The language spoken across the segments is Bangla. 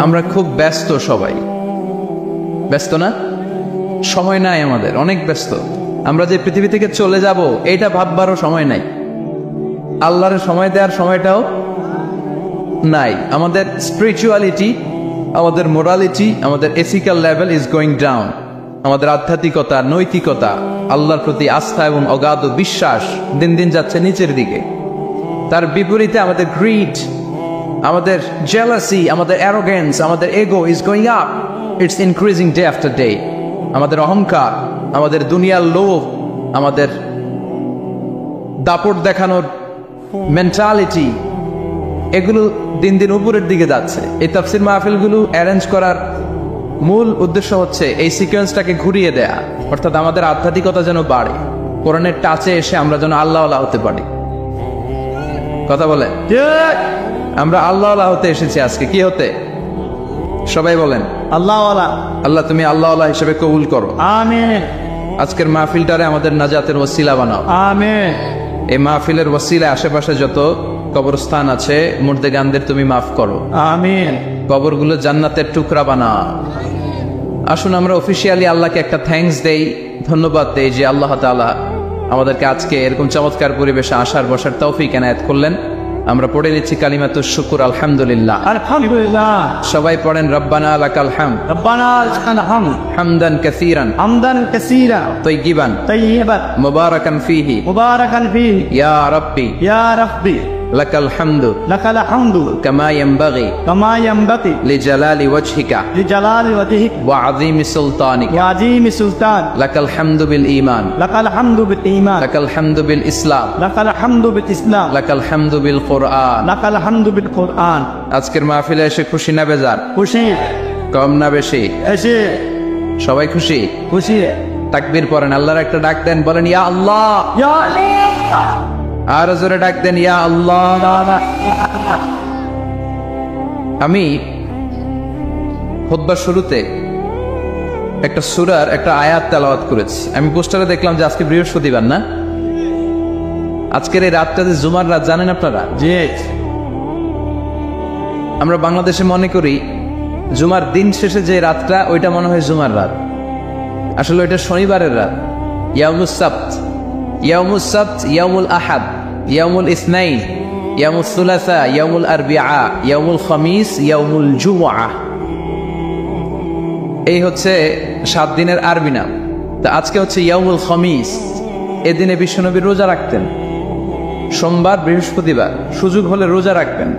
আমরা খুব ব্যস্ত, সবাই ব্যস্ত না? সময় নাই আমাদের, অনেক ব্যস্ত। আমরা যে পৃথিবী থেকে চলে যাব এটা ভাববারও সময় নাই, আল্লাহর সময় দেওয়ার সময়টাও নাই। আমাদের স্পিরিচুয়ালিটি, আমাদের মোরালিটি, আমাদের ethical level is going down. আমাদের আধ্যাত্মিকতা, নৈতিকতা, আল্লাহর প্রতি আস্থা এবং অগাধ বিশ্বাস দিন দিন যাচ্ছে নিচের দিকে। তার বিপরীতে আমাদের গ্রিড, আমাদের জেলাসি, আমাদের অ্যারোগেন্স, আমাদের এগো is going up, it's increasing day after day. আমাদের অহংকার, আমাদের দুনিয়ার লোভ, আমাদের দাপট দেখানোর মেন্টালিটি, এগুলো দিন দিন উপরের দিকে যাচ্ছে। এই তাফসির মাহফিলগুলো অ্যারেঞ্জ করার মূল উদ্দেশ্য হচ্ছে এই সিকোয়েন্সটাকে ঘুরিয়ে দেয়া, অর্থাৎ আমাদের আধ্যাত্মিকতা যেন বাড়ে, কোরআনের টাচে এসে আমরা যেন আল্লাহওয়ালা হতে পারি। কথা বলে আমরা আল্লাহওয়ালা হতে এসেছি আজকে। কি হতে? সবাই বলেন আল্লাহওয়ালা। আল্লাহ তুমি আল্লাহওয়ালা হিসেবে কবুল করো, আমিন। আজকের মাহফিলটারে আমাদের নাজাতের ওসিলা বানাও, আমিন। এই মাহফিলের ওসিলায় আশেপাশে যত কবরস্থান আছে মুর্দেগানদের তুমি মাফ করো, আমিন। কবরগুলো জান্নাতের টুকরা বানাও। আসুন আমরা অফিসিয়ালি আল্লাহকে একটা থ্যাঙ্কস দেই, ধন্যবাদ দেই যে আল্লাহ তাআলা আমাদেরকে আজকে এরকম চমৎকার পরিবেশে আসার বসার তৌফিক এনায়েত করলেন। আমরা পড়ে নিচ্ছি কালিমাতুশ শুকর, আলহামদুলিল্লাহ। আলহামদুলিল্লাহ। সবাই পড়েন রব্বানা লাকাল হামদ, রব্বানা লাকাল হামদ, হামদান কাসীরান, হামদান কাসীরা, তাইয়িবান, তাইয়িবান, মুবারাকান ফীহি, মুবারাকান ফীহি, ইয়া রাব্বি, ইয়া রাব্বি, লাকাল হামদু, লাকাল হামদু, কামা ইয়ানবাগি কামা ইয়ানবাগি, লিজালালি ওয়াজহিকা, লিজালালি ওয়াজহিকা, ওয়া আযীমি সুলতানিকা, ওয়া আযীমি সুলতান, লাকাল হামদু বিল ঈমান, লাকাল হামদু বিল ঈমান, লাকাল হামদু বিল ইসলাম, লাকাল হামদু বিল ইসলাম, লাকাল হামদু বিল কুরআন। লাকাল হামদু বিল কুরআন। আজকের মাহফিলে এসে খুশি না বেজার? খুশি। কম না বেশি? এসে সবাই খুশি? খুশি। তাকবীর পড়েন, আল্লাহর একটা ডাক দেন, বলেন ইয়া আল্লাহ। ইয়া আল্লাহ। আর জোরে ডাক দেন, ইয়া আল্লাহ। আমি খুতবার শুরুতে একটা সূরার একটা আয়াত তেলাওয়াত করেছি। আমি পোস্টারে দেখলাম যে আজকে বৃহস্পতিবার না, আজকের এই রাতটা যে জুমার রাত, জানেন আপনারা? জি। আমরা বাংলাদেশে মনে করি জুমার দিন শেষে যে রাতটা ওইটা মনে হয় জুমার রাত, আসলে ওইটা শনিবারের রাত। ইয়াউমুস সাবত, ইয়াউমুস সাবত, ইয়াউমুল আহাদ, ইয়াউমুল ইসনাইন, ইয়াউমুস সুলাসা, ইয়াউমুল আরবিআ, ইয়াউমুল খামিস, ইয়াউমুল জুমআ। এই হচ্ছে 7 দিনের আরবি নাম। তা আজকে হচ্ছে ইয়াউমুল খামিস। এদিনে বিশ্বনবী রোজা রাখতেন, সোমবার, বৃহস্পতিবার সুযোগ হলে রোজা রাখবেন।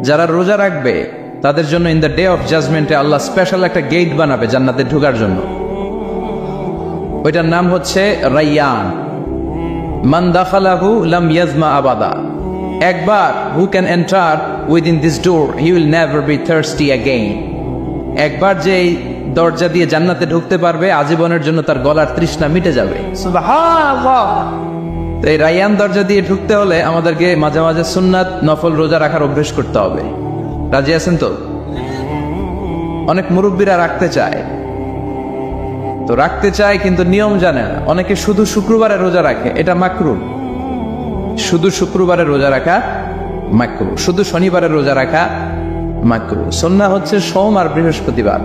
যারা রোজা রাখবে তাদের জন্য ইন দ্য ডে অফ জাজমেন্টে আল্লাহ স্পেশাল একটা গেট বানাবে জান্নাতে ঢোকার জন্য। ওইটার নাম হচ্ছে রাইয়ান। মান দাখালাহু লাম ইয়াজমা আবাদা। একবার who can enter within this door he will never be thirsty again. একবার যে এই দরজা দিয়ে জান্নাতে ঢুকতে পারবে আজীবনের জন্য তার গলার তৃষ্ণা মিটে যাবে। সুবহানাল্লাহ। তো এই রাইয়ান দরজা দিয়ে ঢুকতে হলে আমাদেরকে মাঝে মাঝে সুন্নাত নফল রোজা রাখার অভ্যেস করতে হবে। রাজি আছেন তো? অনেক মুরব্বীরা রাখতে চায়, তো রাখতে চায় কিন্তু নিয়ম জানে না। অনেকে শুধু শুক্রবারে রোজা রাখে, এটা মাকরু। শুধু শুক্রবারে রোজা রাখা মাকরু, শুধু শনিবারে রোজা রাখা মাকরু। সুন্নাহ হচ্ছে সোম আর বৃহস্পতিবার।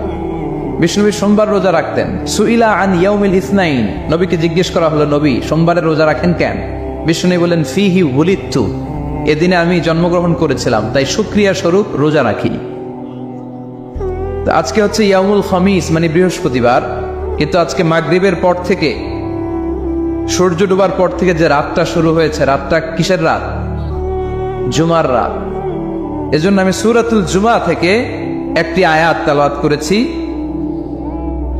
বিষ্ণু সোমবার রোজা রাখতেন। সুইলা আন ইয়াউমিল ইসনাইন, নবীকে জিজ্ঞেস করা হলো, নবী সোমবারে রোজা রাখেন কেন? বিষ্ণু বলেন ফিহি উলিদতু, এদিনে আমি জন্মগ্রহণ করেছিলাম, তাই শুকরিয়া স্বরূপ রোজা রাখি। তো আজকে হচ্ছে ইয়াউমুল খামিস মানে বৃহস্পতিবার, কিন্তু আজকে মাগরিবের পর থেকে, সূর্য ডোবার পর থেকে যে রাতটা শুরু হয়েছে, রাতটা কিসের রাত? জুমার রাত। এজন্য আমি সূরাতুল জুমা থেকে একটি আয়াত তেলাওয়াত করেছি।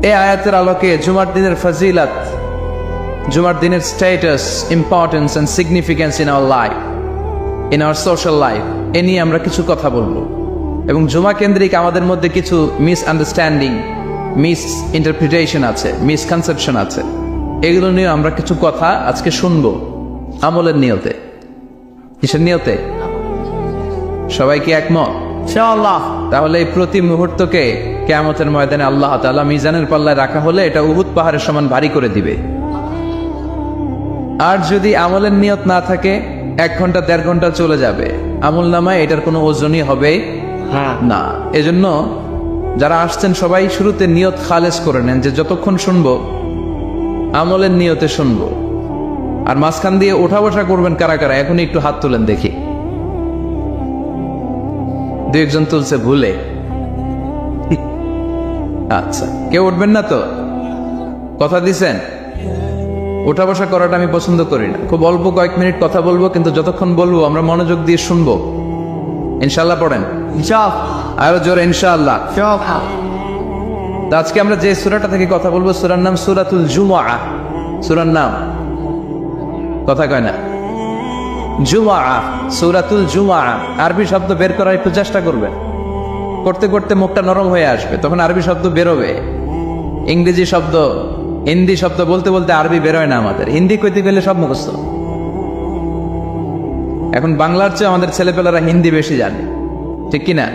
এই আয়াতের আলোকে জুমার দিনের ফজিলত, জুমার দিনের status, importance and significance in our life, in our social life, এ নিয়ে আমরা কিছু কথা বলবো। এবং জুমা কেন্দ্রিক আমাদের মধ্যে কিছু মিসআন্ডারস্ট্যান্ডিং, মিস ইন্টারপ্রিটেশন আছে, মিসকনসেপশন আছে, এগুলো নিয়ে আমরা কিছু কথা আজকে শুনবো আমলের নিয়তে। কিসের নিয়তে? সবাই কি একমত? ইনশাআল্লাহ। তাহলে এই প্রতি মুহূর্তকে কিয়ামতের ময়দানে আল্লাহ তাআলা মিজানের পাল্লায় রাখা হলে এটা উহুদ পাহাড়ের সমান ভারী করে দিবে। আর যদি আমলের নিয়ত না থাকে 1 ঘন্টা 1.5 ঘন্টা চলে যাবে, আমল নামায় এটার কোনো ওজনই হবে হ্যাঁ না। এজন্য যারা আসছেন সবাই শুরুতে নিয়ত খালেস করে নেন যে যতক্ষণ শুনবো আমলের নিয়তে শুনবো। আর মাঝখান দিয়ে ওঠা বসা করবেন কারা কারা, এখনই একটু হাত তুলেন দেখি। দু একজন তুলছে ভুলে। আচ্ছা, কেউ উঠবেন না তো? কথা দিছেন? ওঠা বসা করাটা আমি পছন্দ করি না। খুব অল্প কয়েক মিনিট কথা বলবো, কিন্তু যতক্ষণ বলবো আমরা মনোযোগ দিয়ে শুনবো। ইনশাল্লাহ পড়েন, চপ আরো জোরে ইনশাআল্লাহ। চপ তো আজকে আমরা যে সূরাটা থেকে কথা বলবো, সূরার নাম সূরাতুল জুমআহ। সূরার নাম কথা কয় না, জুমআহ, সূরাতুল জুমআহ। আরবি শব্দ বের করার একটু চেষ্টা করবেন, করতে করতে মুখটা নরম হয়ে আসবে, তখন আরবি শব্দ বেরোবে। ইংরেজি শব্দ, হিন্দি শব্দ বলতে বলতে আরবি বেরোয় না আমাদের। হিন্দি কইতে গেলে সব মুখস্থ। এখন বাংলার চেয়ে আমাদের ছেলেপেলারা হিন্দি বেশি জানে, ঠিক কিনা?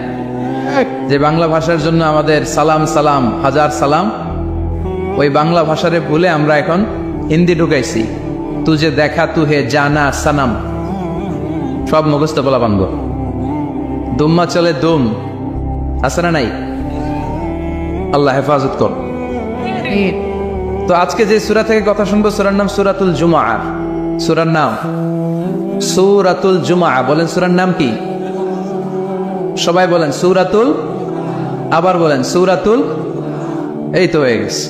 যে বাংলা ভাষার জন্য আমাদের সালাম সালাম হাজার সালাম, ওই বাংলা ভাষারে ভুলে আমরা এখন হিন্দি ঢুকাইছি। তুজে দেখা তুহে জানা সানাম, সব মুখস্থ বলা বাঙ্গ। দুম্মা চলে দুম, আছে না নাই? আল্লাহ হেফাজত কর। তো আজকে যে সূরা থেকে কথা শুনবো, সূরার নাম সূরাতুল জুমআহ। সূরার নাম সূরাতুল জুমআহ। বলেন সূরার নাম কি? সবাই বলেন সূরাতুল, আবার বলেন সূরাতুল। এই তো হয়ে গেছে।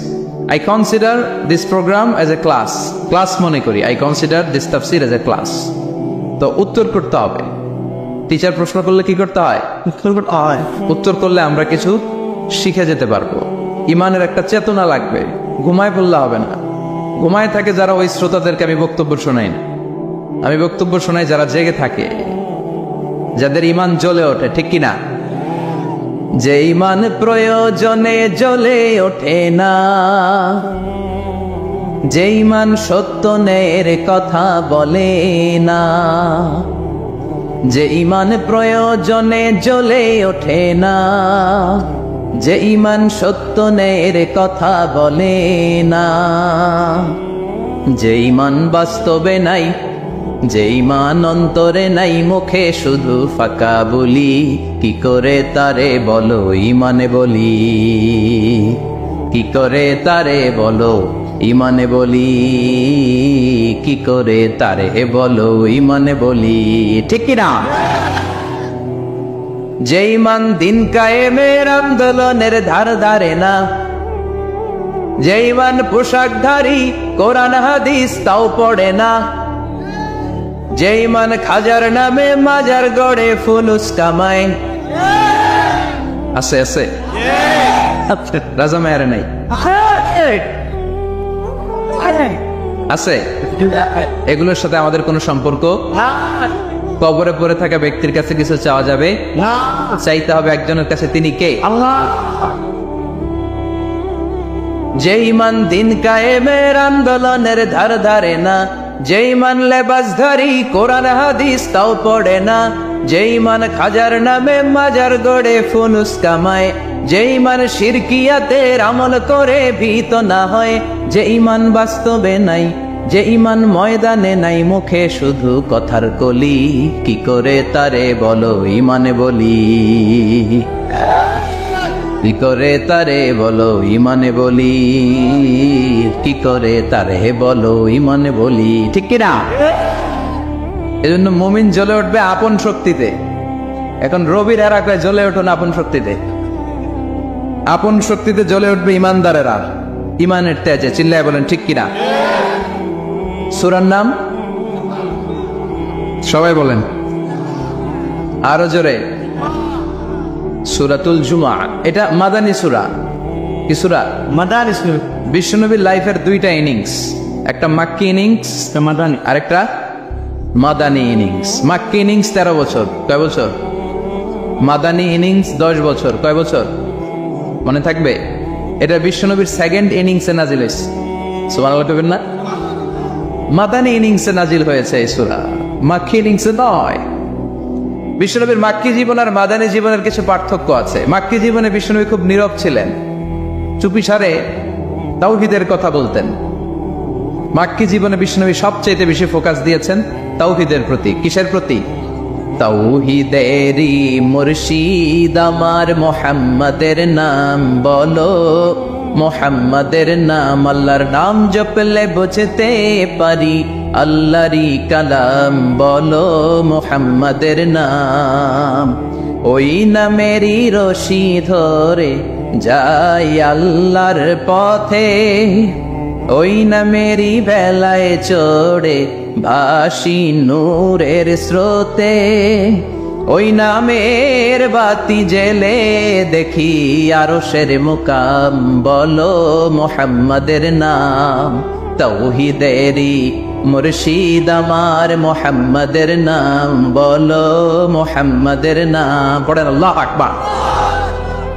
I consider this program as a class. Class মনে করি। আই কনসিডার দিস তাফসির এজ এ ক্লাস। তো উত্তর করতে হবে। টিচার প্রশ্ন করলে কি করতে হয়? উত্তর করলে আমরা কিছু শিখে যেতে পারবো। ইমানের একটা চেতনা লাগবে। ঘুমায় পড়লে হবে না। ঘুমায় থাকে যারা, ওই শ্রোতাদেরকে আমি বক্তব্য শোনাই না। আমি বক্তব্য শোনাই যারা জেগে থাকে, যাদের ইমান জ্বলে ওঠে, ঠিক কিনা? যে ইমান প্রয়োজনে জ্বলে ওঠে না, যে ইমান সত্য ন্যায়ের কথা বলে না, যে ইমান প্রয়োজনে জ্বলে ওঠে না, যে ইমান সত্য ন্যায়ের কথা বলে না, যে ইমান বাস্তবে নাই, যে ইমান অন্তরে নাই, মুখে শুধু ফাঁকা বলি, কি করে তারে বলো ইমানে বলি, কি করে তারে বলো ইমানে বলি, কি করে তারে বলো ইমানে বলি, ঠিক কিনা? যে ইমান দিন কায়েমের আন্দোলনের ধার ধারে না, যে ইমান পোশাকধারী কোরআন হাদিস তাও পড়ে না, যে ইমান খাজার নামে মাজার গড়ে ফুলুস কামায়। আছে আছে রাজা মায়ারে নাই আছে? এগুলোর সাথে আমাদের কোনো সম্পর্ক? কবরে পড়ে থাকা ব্যক্তির কাছে কিছু চাওয়া যাবে? চাইতে হবে একজনের কাছে, তিনি কে? আল্লাহ। যে ইমান দিন কায়েমের আন্দোলনের ধার ধারে না, যে ইমান লেবাসধারী কোরআন হাদিস তাও পড়ে না, যে ইমান খাজার নামে মাজার গড়ে ফুলুস কামায়, যে ইমান শিরকিয়াতের আমল করে ভীত না হয়, যে ইমান বাস্তবে নাই, যে ইমান ময়দানে নাই, মুখে শুধু কথার কলি, কি করে তারে বলো ইমানে বলি, কি করে তারে বলো ইমানে বলি, কি করে তারে বলো ইমানে বলি, ঠিক কিনা? এজন্য মুমিন জ্বলে উঠবে আপন শক্তিতে। এখন রবির এরা কয় জ্বলে উঠুন আপন শক্তিতে। আপন শক্তিতে জ্বলে উঠবে ইমানদারেরা ইমানের তেজে। চিল্লায় বলেন ঠিক কিনা? সূরার নাম সবাই বলেন আরো জোরে, সূরাতুল জুমআহ। এটা মাদানী সূরা। কি সূরা? মাদানী সূরা। বিশ্বনবীর লাইফের দুইটা ইনিংস, একটা মাক্কি ইনিংস, মাদানী, আরেকটা মাদানী ইনিংস। মাক্কি ইনিংস 13 বছর, কয় বছর? মাদানী ইনিংস 10 বছর, কয় বছর? মনে থাকবে? এটা বিশ্বনবীর সেকেন্ড ইনিংসে নাজিল হয়েছে। সুবহানাল্লাহ কইবেন না? মাদানী ইনিংসে নাজিল হয়েছে এই সূরা, মাক্কি ইনিংসে নয়। বিশ্বনবীর মাক্কি জীবন আর মাদানী জীবনের কিছু পার্থক্য আছে। মাক্কি জীবনে বিশ্বনবী খুব নীরব ছিলেন, চুপিসারে তাওহীদের কথা বলতেন। মাক্কি জীবনে বিশ্বনবী সবচেয়ে বেশি ফোকাস দিয়েছেন তাওহীদের প্রতি। কিসের প্রতি? তাওহীদেরই মুর্শিদ আমার মোহাম্মদের নাম বলো, মোহাম্মদের নাম। আল্লাহর নাম জপলে বুঝতে পারি আল্লাহরই কালাম, বলো মোহাম্মদের নাম। ওই নামেরই রশি ধরে যাই আল্লাহর পথে, ওই নামেরই বেলায় চড়ে ভাসি নূরের স্রোতে। ওই নামের বাতি জেলে দেখি আরশের মুকাম, বলো মোহাম্মদের নাম। তাওহীদেরই মুর্শিদ আমার মোহাম্মদের নাম, বলো মোহাম্মদের নাম। পড়েন আল্লাহু আকবার।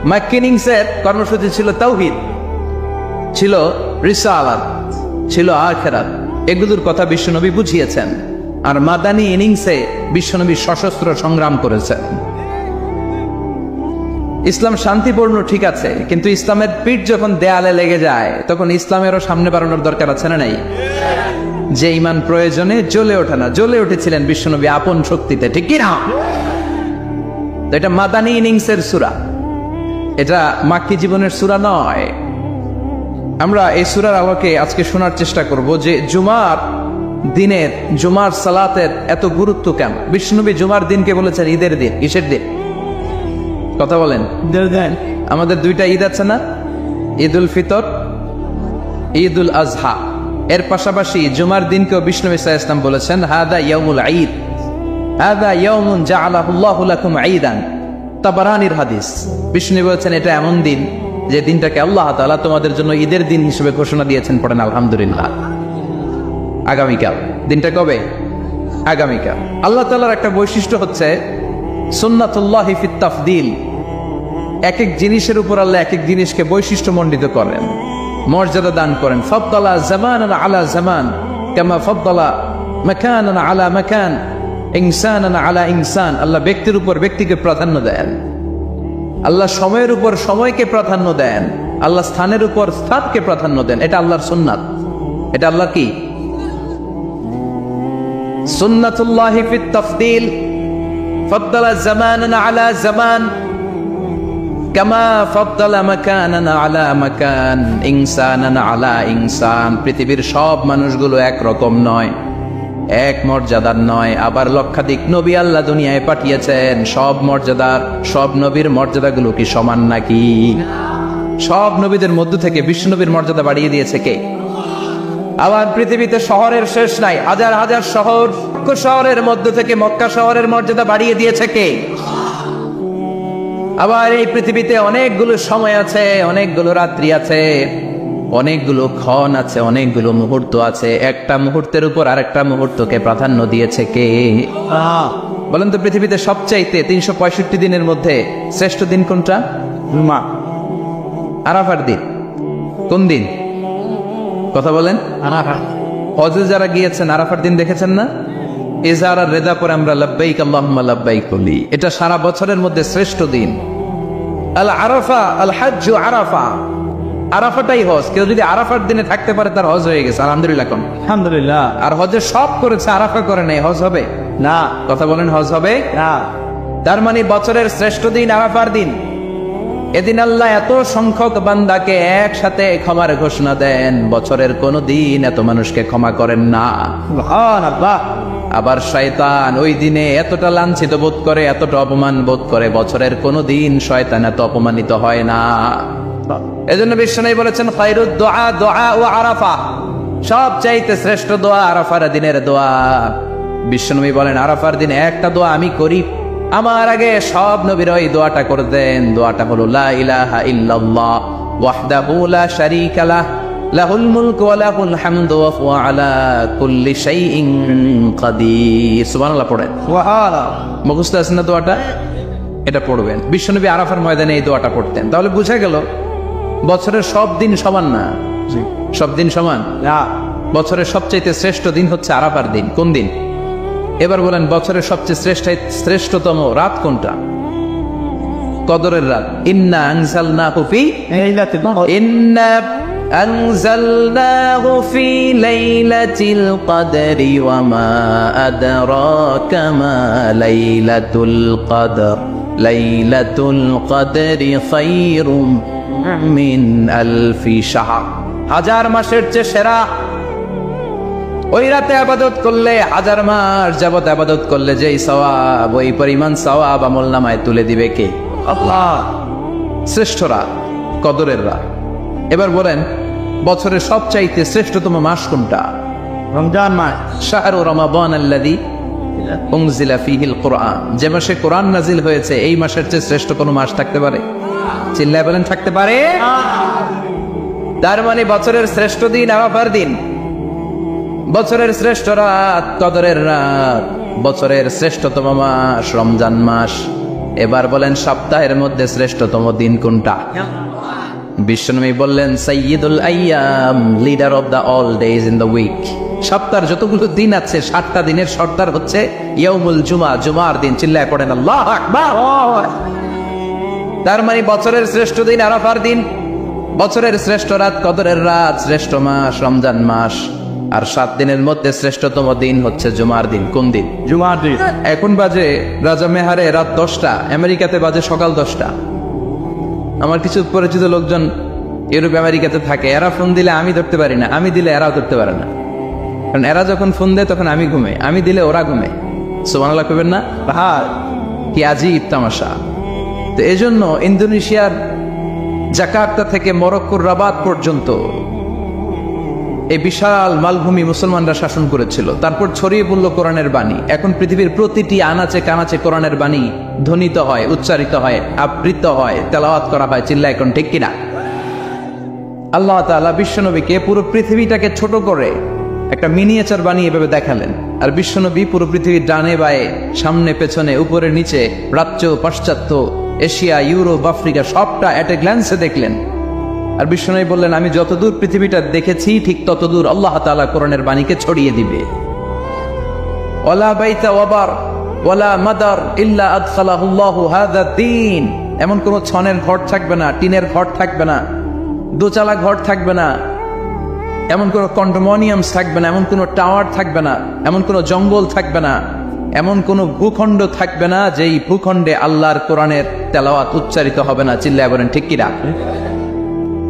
ম্যাকিনিংসের কর্মসূচি ছিল তাওহীদ, ছিল রিসালাত, ছিল আখিরাত। এগুলোর কথা বিশ্বনবী বুঝিয়েছেন। আর মাদানী ইনিংসে বিশ্বনবী সশস্ত্র সংগ্রাম করেছেন। ইসলাম শান্তিপূর্ণ ঠিক আছে, কিন্তু ইসলামের পিঠ যখন দেয়ালে লেগে যায় তখন ইসলামেরও সামনে বাড়ানোর দরকার আছে না নাই? যে ইমান প্রয়োজনে জ্বলে ওঠে না, জ্বলে উঠেছিলেন বিশ্বনবী আপন শক্তিতে, ঠিক কি না? তো এটা মাদানী ইনিংসের সূরা, এটা মাক্কি জীবনের সূরা নয়। আমরা এই সূরার আলোকে আজকে শোনার চেষ্টা করব যে জুমার দিনের, জুমার সালাতের এত গুরুত্ব কেন। বিশ্বনবী জুমার দিনকে বলেছেন ঈদের দিন। কিসের দিন? কথা বলেন। আমাদের দুইটা ঈদ আছে না, ঈদুল ফিতর, ঈদুল আজহা। এর পাশাপাশি জুমার দিনকেও বিশ্বনবী সাল্লাল্লাহু আলাইহি ওয়াসাল্লাম বলেছেন হাদা ইয়াউমুল ঈদ, হাদা ইয়াউমুন জাআলাহুল্লাহু লাকুম ঈদান। তাবারানির হাদিস। বিশ্বনবী বলেছেন এটা এমন দিন যে দিনটাকে আল্লাহ তাআলা তোমাদের জন্য ঈদের দিন হিসেবে ঘোষণা দিয়েছেন। পড়েন আলহামদুলিল্লাহ। আগামীকাল। দিনটা কবে? আগামীকাল। আল্লাহ তাআলার একটা বৈশিষ্ট্য হচ্ছে সুন্নাতুল্লাহি ফিত তাফদিল। এক এক জিনিসের উপর আল্লাহ এক এক জিনিসকে বৈশিষ্ট্যমণ্ডিত করেন, মর্যাদা দান করেন। ফাদ্দালা জামানান আলা জামান কামা ফাদ্দালা মাকানান আলা মাকান, ইনসানান আলা ইনসান। আল্লাহ ব্যক্তির উপর ব্যক্তিকে প্রাধান্য দেন, আল্লাহ সময়ের উপর সময়কে প্রাধান্য দেন, আল্লাহ স্থানের উপর স্থানকে প্রাধান্য দেন। এটা আল্লাহর সুন্নাত। এটা আল্লাহ কি? সুন্নাতুল্লাহি ফিত তাফদিল। ফাদ্দালা জামানান আলা জামান কামা ফাদ্দালা মাকানান আলা মাকান, ইনসানান আলা ইনসান। পৃথিবীর সব মানুষগুলো একরকম নয়, এক মর্যাদার নয়। আবার লক্ষাধিক নবী আল্লাহ দুনিয়ায় পাঠিয়েছেন, সব মর্যাদার, সব নবীর মর্যাদাগুলো কি সমান নাকি? সব নবীদের মধ্য থেকে বিশ্বনবীর মর্যাদা বাড়িয়ে দিয়েছে কে? আবার পৃথিবীতে শহরের শেষ নাই, হাজার হাজার শহর, শহরের মধ্য থেকে মক্কা শহরের মর্যাদা বাড়িয়ে দিয়েছে কে? আবার এই পৃথিবীতে অনেকগুলো সময় আছে, অনেকগুলো রাত্রি আছে, অনেকগুলো ক্ষণ আছে, অনেকগুলো মুহূর্ত আছে। একটা মুহূর্তের উপর আরেকটা মুহূর্তকে প্রাধান্য দিয়েছে কে? বলেন তো, পৃথিবীতে সবচাইতে 365 দিনের মধ্যে শ্রেষ্ঠ দিন কোনটা? আরাফার দিন। কোন দিন? কথা বলেন। হজে যারা গিয়েছেন আরাফার দিন দেখেছেন না? ইজারার রেদা পরে আমরা লাব্বাইক আল্লাহুম্মা লাব্বাইক বলি। এটা সারা বছরের মধ্যে শ্রেষ্ঠ দিন। আল আরাফা আল হজ্জ আরাফা। আরাফাটাই হজ। কেউ যদি আরাফার দিনে থাকতে পারে তার হজ হয়ে গেছে। আলহামদুলিল্লাহ কোন? আলহামদুলিল্লাহ। আর হজে সব করেছে, আরাফা করে নাই, হজ হবে না। কথা বলেন, হজ হবে না। তার মানে বছরের শ্রেষ্ঠ দিন আরাফার দিন। এদিন আল্লাহ এত সংখ্যক বান্দাকে একসাথে ক্ষমার ঘোষণা দেন, বছরের কোন দিন এত মানুষকে ক্ষমা করেন না। সুবহানাল্লাহ। আবার শয়তান ওই দিনে এতটা লাঞ্ছিত বোধ করে, এতটা অপমান বোধ করে, বছরের কোন দিন শয়তান এত অপমানিত হয় না। এজন্য বিশ্বনবী বলেছেন খায়রুদ দুআ দুআ ও আরাফা। সব চাইতে শ্রেষ্ঠ দোয়া আরাফার দিনের দোয়া। বিশ্বনবী বলেন আরাফার দিনে একটা দোয়া আমি করি, আমার আগে সব নবীরা এই দোয়াটা করতেন। দোয়াটা হলো লা ইলাহা ইল্লাল্লাহ ওয়াহদাহু লা শারীকা লাহ লাহুল মুলকু ওয়া লাহুল হামদু ওয়া হুয়া আলা কুল্লি শাইইন কাদির। সুবহানাল্লাহ পড়েন। সুবহানাল্লাহ। মুখস্থ আছে না দোয়াটা? এটা পড়বেন। বিশ্বনবী আরাফার ময়দানে এই দোয়াটা পড়তেন। তাহলে বুঝা গেল বছরের সব দিন সমান না। সব দিন সমান না। বছরের সবচেয়ে শ্রেষ্ঠ দিন হচ্ছে আরাফার দিন। কোন দিন? এবার বলেন বছরের সবচেয়ে শ্রেষ্ঠতম রাত কোনটা? কদরের রাত। ইন্না আনজালনাহু ফি লাইলাতুল কদর। ইন্না أنزلناه في ليلة القدر وما أدراك ما ليلة القدر ليلة القدر خير من ألف شهر হাজার মাসের চেয়ে সেরা ওই রাতে ইবাদত করলে হাজার মাস যাবত ইবাদত করলে যেই সওয়াব ওই পরিমাণ সওয়াব আমলনামায় তুলে দিবে কে? আল্লাহ। শ্রেষ্ঠ রাত, কদরের রাত। এবার বলেন বছরের সবচাইতে শ্রেষ্ঠতম মাস কোনটা? রমজান মাস। শাহরু রমাদান আল্লাযী উনজিলা ফীহিল কুরআন, যে মাসে কোরআন নাজিল হয়েছে এই মাসের চেয়ে শ্রেষ্ঠ কোনো মাস থাকতে পারে? চিল্লায় বলেন থাকতে পারে? তার মানে বছরের শ্রেষ্ঠ দিন আরাফার দিন, বছরের শ্রেষ্ঠ রাত কদরের রাত, বছরের শ্রেষ্ঠতম মাস রমজান মাস। এবার বলেন সপ্তাহের মধ্যে শ্রেষ্ঠতম দিন কোনটা? বিশ্বনবী বললেন সাইয়্যিদুল আইয়াম, leader of the all days in the week. সপ্তাহের যতগুলো দিন আছে 7টা দিনের সর্দার হচ্ছে ইয়াউমুল জুমা, জুমার দিন। চিল্লায় পড়েন আল্লাহু আকবার। তার মানে বছরের শ্রেষ্ঠ দিন আরাফার দিন, বছরের শ্রেষ্ঠ রাত কদরের রাত, শ্রেষ্ঠ মাস রমজান মাস, আর 7 দিনের মধ্যে শ্রেষ্ঠতম দিন হচ্ছে জুমার দিন। কোন দিন? জুমার দিন। এখন বাজে রাজা মেহারে রাত 10টা, আমেরিকাতে বাজে সকাল 10টা। আমার কিছু পরিচিত লোকজন ইউরোপ আমেরিকাতে থাকে, এরা ফোন দিলে আমি ধরতে পারি না, আমি দিলে এরাও ধরতে পারে না। কারণ এরা যখন ফোন দেয় তখন আমি ঘুমাই, আমি দিলে ওরা ঘুমায়। সুবহানাল্লাহ কইবেন না? হ্যাঁ, কি আজীব তামাশা। তো এজন্য ইন্দোনেশিয়ার জাকার্তা থেকে মরক্কোর রাবাত পর্যন্ত এই বিশাল মালভূমি মুসলমানরা শাসন করেছিল। তারপর ছড়িয়ে পড়ল কোরআনের বাণী। এখন পৃথিবীর প্রতিটি আনাচে কানাচে কোরআনের বাণী ধ্বনিত হয়, উচ্চারিত হয়, আবৃত্ত হয়, তেলাওয়াত করা হয়। চিল্লা এখন ঠিক কিনা? আল্লাহ তাআলা বিশ্বনবীকে পুরো পৃথিবীটাকে ছোট করে একটা মিনিয়েচার বানিয়ে এভাবে দেখালেন। আর বিশ্বনবী পুরো পৃথিবীর ডানে বায়ে, সামনে পেছনে, উপরে নিচে, প্রাচ্য পাশ্চাত্য, এশিয়া, ইউরোপ, আফ্রিকা সবটা এট এ গ্ল্যান্সে দেখলেন। আর বিশ্বনবী বললেন আমি যতদূর পৃথিবীটা দেখেছি ঠিক ততদূর আল্লাহ তাআলা কোরআনের বাণীকে ছড়িয়ে দিবে। ওয়ালা বাইতা ওয়াবার ওয়ালা মাদার ইল্লা আদখালাহুল্লাহু হাযা দ্বীন, এমন কোন ছনের ঘর থাকবে না, টিনের ঘর থাকবে না, দোচালা ঘর থাকবে না, এমন কোন কন্ডোমিনিয়ামস থাকবে না, এমন কোন টাওয়ার থাকবে না, এমন কোন জঙ্গল থাকবে না, এমন কোন ভূখণ্ড থাকবে না যেই ভূখণ্ডে আল্লাহর কোরআনের তেলাওয়াত উচ্চারিত হবে না। চিল্লায় বলেন ঠিক কিনা?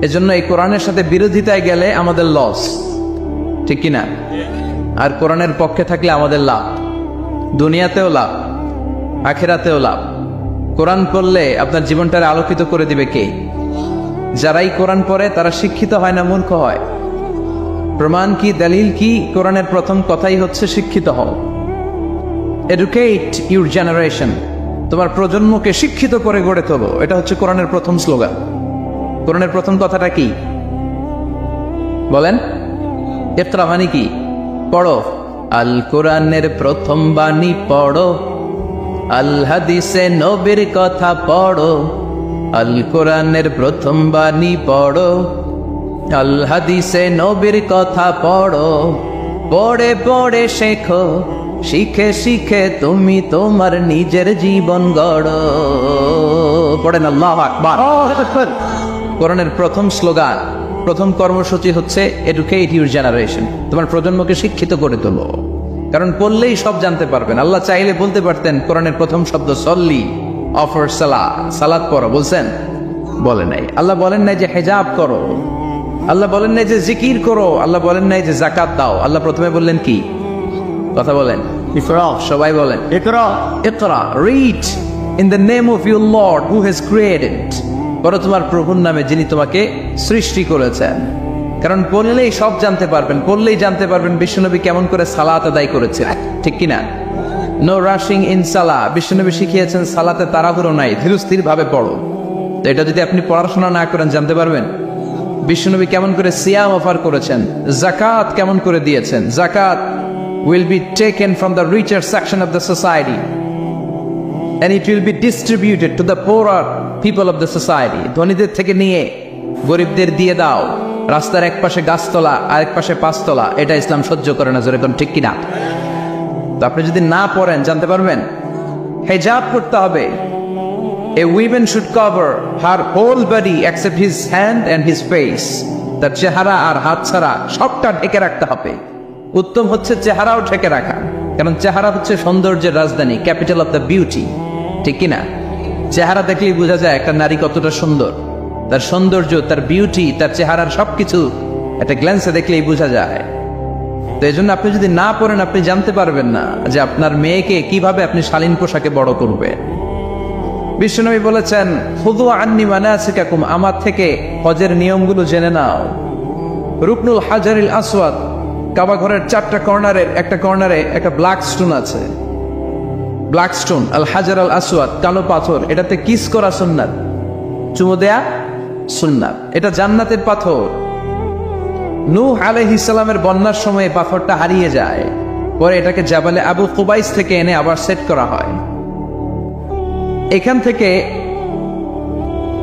এজন্য এই কোরআনের সাথে বিরোধিতায় গেলে আমাদের লস, ঠিক কিনা? আর কোরআনের পক্ষে থাকলে আমাদের লাভ, দুনিয়াতেও লাভ, আখিরাতেও লাভ। কোরআন পড়লে আপনার জীবনটারে আলোকিত করে দিবে কে? যারাই কোরআন পড়ে তারা শিক্ষিত হয় না মূর্খ হয়। প্রমাণ কি, দলিল কি? কোরআনের প্রথম কথাই হচ্ছে শিক্ষিত হও। এডুকেট ইউর জেনারেশন, তোমার প্রজন্মকে শিক্ষিত করে গড়ে তোলো। এটা হচ্ছে কোরআনের প্রথম স্লোগান। কোরআনের প্রথম কথাটা কি বলেন? ইকরা মানে কি? পড়ো। আল কোরআনের প্রথম বাণী পড়ো, আল হাদিসে নবীর কথা পড়ো। আল কোরআনের প্রথম বাণী পড়ো, আল হাদিসে নবীর কথা পড়ো। পড়ে পড়ে শেখো, শিখে শিখে তুমি তোমার নিজের জীবন গড়ো। পড়েন আল্লাহু আকবার। কোরআনের প্রথম স্লোগান, প্রথম কর্মসূচি হচ্ছে এডুকেট ইউর জেনারেশন, তোমার প্রজন্মকে শিক্ষিত করে তোলো। কারণ পড়লেই সব জানতে পারবেন। আল্লাহ চাইলে বলতে পারতেন কোরআনের প্রথম শব্দ সল্লি, অফার সালাত, সালাত পড়ো, বলছেন? বলেন নাই। আল্লাহ বলেন নাই যে হিজাব করো, আল্লাহ বলেন নাই যে জিকির করো, আল্লাহ বলেন নাই যে যাকাত দাও। আল্লাহ প্রথমে বললেন কি? কথা বলেন। ইকরা। সবাই বলেন ইকরা। ইকরা, read in the name of your lord who has created, পড়ো তোমার প্রভুর নামে যিনি তোমাকে সৃষ্টি করেছেন। কারণ পড়লেই সব জানতে পারবেন, পড়লেই জানতে পারবেন বিশ্বনবী কেমন করে সালাত আদায় করেছেন, ঠিক কিনা? নো রাশিং ইন সালা, বিশ্বনবী শিখিয়েছেন সালাতে তাড়াহুড়ো নাই, ধীরস্থির ভাবে পড়ো। তো এটা যদি আপনি পড়াশোনা না করেন জানতে পারবেন বিশ্বনবী কেমন করে সিয়াম অফার করেছেন, জাকাত কেমন করে দিয়েছেন। জাকাত will be taken from the richer section of the society and it will be distributed to the poorer people of the society. ধনীদের থেকে নিয়ে গরিবদের দিয়ে দাও। রাস্তার এক পাশে গাছতলা আর এক পাশে পাঁচতলা, এটা ইসলাম সহ্য করে না। যেরকম ঠিক কিনা? তো আপনি যদি না পড়েন জানতে পারবেন। হিজাব করতে হবে। A woman should cover her whole body except his hand and his face. তার চেহারা আর হাত ছাড়া সবটা ঢেকে রাখতে হবে। উত্তম হচ্ছে চেহারাও ঢেকে রাখা, কারণ চেহারা হচ্ছে সৌন্দর্যের রাজধানী, ক্যাপিটাল অফ দ্য বিউটি, ঠিক কিনা? চেহারা দেখলেই বোঝা যায় একটা নারী কতটা সুন্দর, তার সৌন্দর্য, তার বিউটি, তার চেহারার সবকিছু একটা গ্ল্যান্সে দেখলেই বোঝা যায়। তো এই জন্য আপনি যদি না পড়েন আপনি জানতে পারবেন না যে আপনার মেয়েকে কিভাবে আপনি শালীন পোশাকে বড় করবেন। বিশ্বনবী বলেছেন, খুযু আন্নী মানাসিকাকুম, আমার থেকে হজের নিয়মগুলো জেনে নাও। রুকনুল হাজারিল আসওয়াদ, কাবা ঘরের 4টা কর্নারের একটা কর্নারে একটা ব্ল্যাক স্টোন আছে, ব্ল্যাক স্টোন, আল হাজার আল আসওয়াদ, কালো পাথর, এটাতে কিস করা সুন্নাত, চুমু দেয়া সুন্নাত, এটা জান্নাতের পাথর। নূহ আলাইহিস সালামের বন্যার সময় পাথরটা হারিয়ে যায়, পরে এটাকে জাবালে আবু কুবাইস থেকে এনে আবার সেট করা হয়। এখান থেকে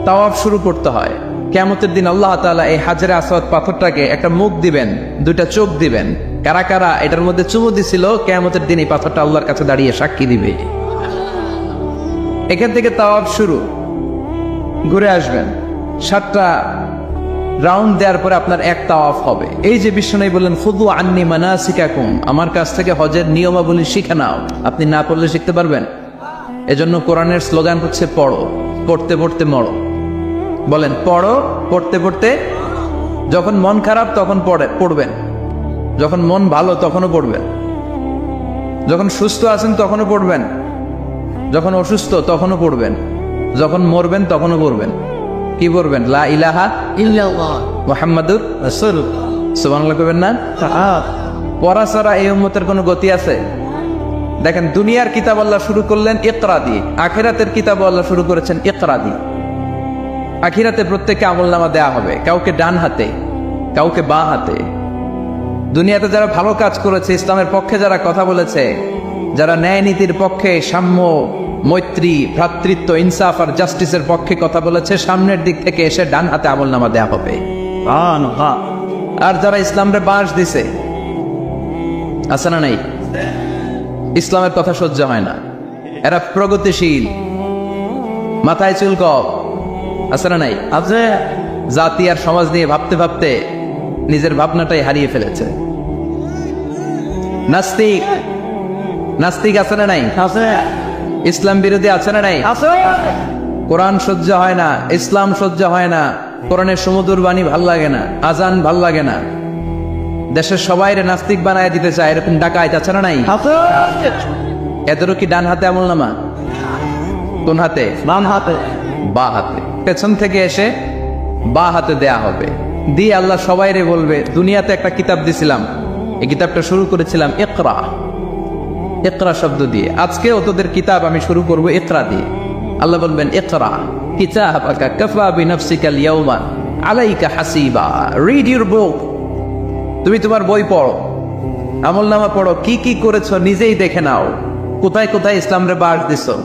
তাওয়াফ শুরু করতে হয়। কিয়ামতের দিন আল্লাহ তাআলা এই হাজারে আসওয়াদ পাথরটাকে একটা মুখ দিবেন, 2টা চোখ দিবেন। কারা কারা এটার মধ্যে চুমু দিছিল কিয়ামতের দিন এই পাথরটা আল্লাহর কাছে দাঁড়িয়ে সাক্ষী দিবে। এখান থেকে তাওয়াফ শুরু, ঘুরে আসবেন, 7টা রাউন্ড দেওয়ার পরে আপনার এক তাওয়াফ হবে। এই যে বিশ্বনবী বললেন, খুযু আন্নী মানাসিকাকুম, আমার কাছ থেকে হজের নিয়মাবলী শিখে নাও। আপনি না পড়লে শিখতে পারবেন? এজন্য কোরআনের স্লোগান হচ্ছে পড়ো, পড়তে পড়তে মরো। বলেন, পড়ো, পড়তে পড়তে। যখন মন খারাপ তখন পড়বেন, যখন মন ভালো তখনও পড়বেন, যখন সুস্থ আছেন তখনও পড়বেন, যখন অসুস্থ তখনও পড়বেন, যখন মরবেন তখনও পড়বেন। কি পড়বেন? লা ইলাহা ইল্লাল্লাহ মুহাম্মাদুর রাসূলুল্লাহ। সুবহানাল্লাহ কইবেন না? পড়া ছাড়া এই উম্মতের কোনো গতি আছে? দেখেন, দুনিয়ার কিতাব আল্লাহ শুরু করলেন ইকরা দিয়ে, আখিরাতের কিতাব আল্লাহ শুরু করেছেন ইকরা দিয়ে। আখিরাতে প্রত্যেককে আমলনামা দেয়া হবে, কাউকে ডান হাতে, কাউকে বাঁ হাতে। দুনিয়াতে যারা ভালো কাজ করেছে, ইসলামের পক্ষে যারা কথা বলেছে, যারা ন্যায় নীতির পক্ষে, সাম্য, মৈত্রী, ভ্রাতৃত্ব, ইনসাফ আর জাস্টিসের পক্ষে কথা বলেছে, সামনের দিক থেকে এসে ডান হাতে আমলনামা দেয়া হবে। আর যারা ইসলামরে বাঁশ দিছে, আছে না নাই? ইসলামের কথা সহ্য হয় না, এরা প্রগতিশীল, মাথায় চুল কম, আছে না নাই? আছে। জাতি আর সমাজ নিয়ে ভাবতে ভাবতে নিজের ভাবনাটাই হারিয়ে ফেলেছে। নাস্তিক, নাস্তিক আছে না নাই? আছে। ইসলাম বিরোধী আছে না নাই? আছে। কোরআন সহ্য হয় না, ইসলাম সহ্য হয় না, কোরআনের সুমধুর বাণী ভাল লাগে না, আজান ভাল লাগে না, দেশের সবাইরে নাস্তিক বানায় দিতে চায়, এরকম ডাকাইত আছে না নাই? আছে। এদেরও কি ডান হাতে আমলনামা? কোন হাতে? বাম হাতে। বা হাতে। পেছন থেকে এসে বা হাতে দেয়া হবে। দিয়ে আল্লাহ সবাইরে বলবে, দুনিয়াতে একটা কিতাব দিছিলাম, এই কিতাবটা শুরু করেছিলাম ইকরা, ইকরা শব্দ দিয়ে। আজকেও তোদের কিতাব আমি শুরু করব ইকরা দিয়ে। আল্লাহ বলবেন, ইকরা কিতাবাকা কাফা বিনাফসিকাল ইয়াওমা আলাইকা হাসিবা, রিড ইউর বুক, তুমি তোমার বই পড়ো, আমলনামা পড়ো, কি কি করেছো নিজেই দেখে নাও। কোথায় কোথায় ইসলামরে বাস দিছো,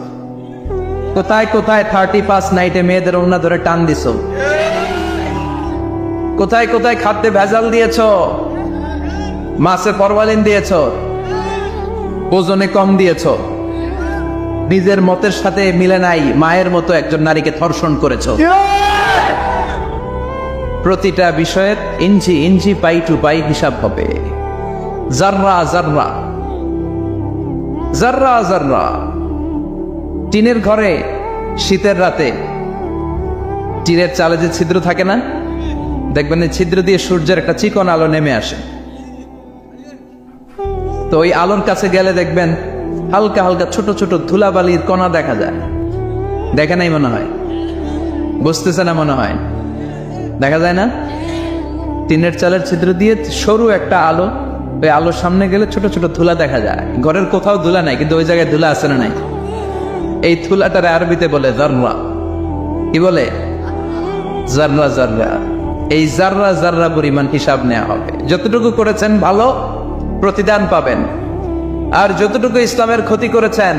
কোথায় কোথায় 30 নাইটে মেয়েদের ওড়না ধরে টান দিছো, কোথায় কোথায় খাদ্যে ভেজাল দিয়েছ, মাছে ফরমালিন দিয়েছ, ওজনে কম দিয়েছ, নিজের মতের সাথে মিলে নাই মায়ের মতো একজন নারীকে ধর্ষণ করেছ। প্রতিটা বিষয়ের ইঞ্চি ইঞ্চি, পাই টু পাই হিসাব হবে। জাররা জাররা, জাররা জাররা। টিনের ঘরে শীতের রাতে টিনের চালে যে ছিদ্র থাকে না, দেখবেন এই ছিদ্র দিয়ে সূর্যের একটা চিকন আলো নেমে আসে। তো ওই আলোর কাছে গেলে দেখবেন হালকা হালকা ছোট ছোট ধুলাবালির কণা দেখা যায়। দেখে নাই মনে হয়? বুঝতেছে না মনে হয়? দেখা যায় না? টিনের চালের ছিদ্র দিয়ে সরু একটা আলো, ওই আলোর সামনে গেলে ছোট ছোট ধুলা দেখা যায়। ঘরের কোথাও ধুলা নাই, কিন্তু ওই জায়গায় ধুলা আছে না নাই? এই ধুলাটারে আরবিতে বলে জাররা। কি বলে? জাররা জাররা। এই জাররা জাররা পরিমাণ হিসাব নেওয়া হবে। যতটুকু করেছেন ভালো, প্রতিদান পাবেন। আর যতটুকু ইসলামের ক্ষতি করেছেন,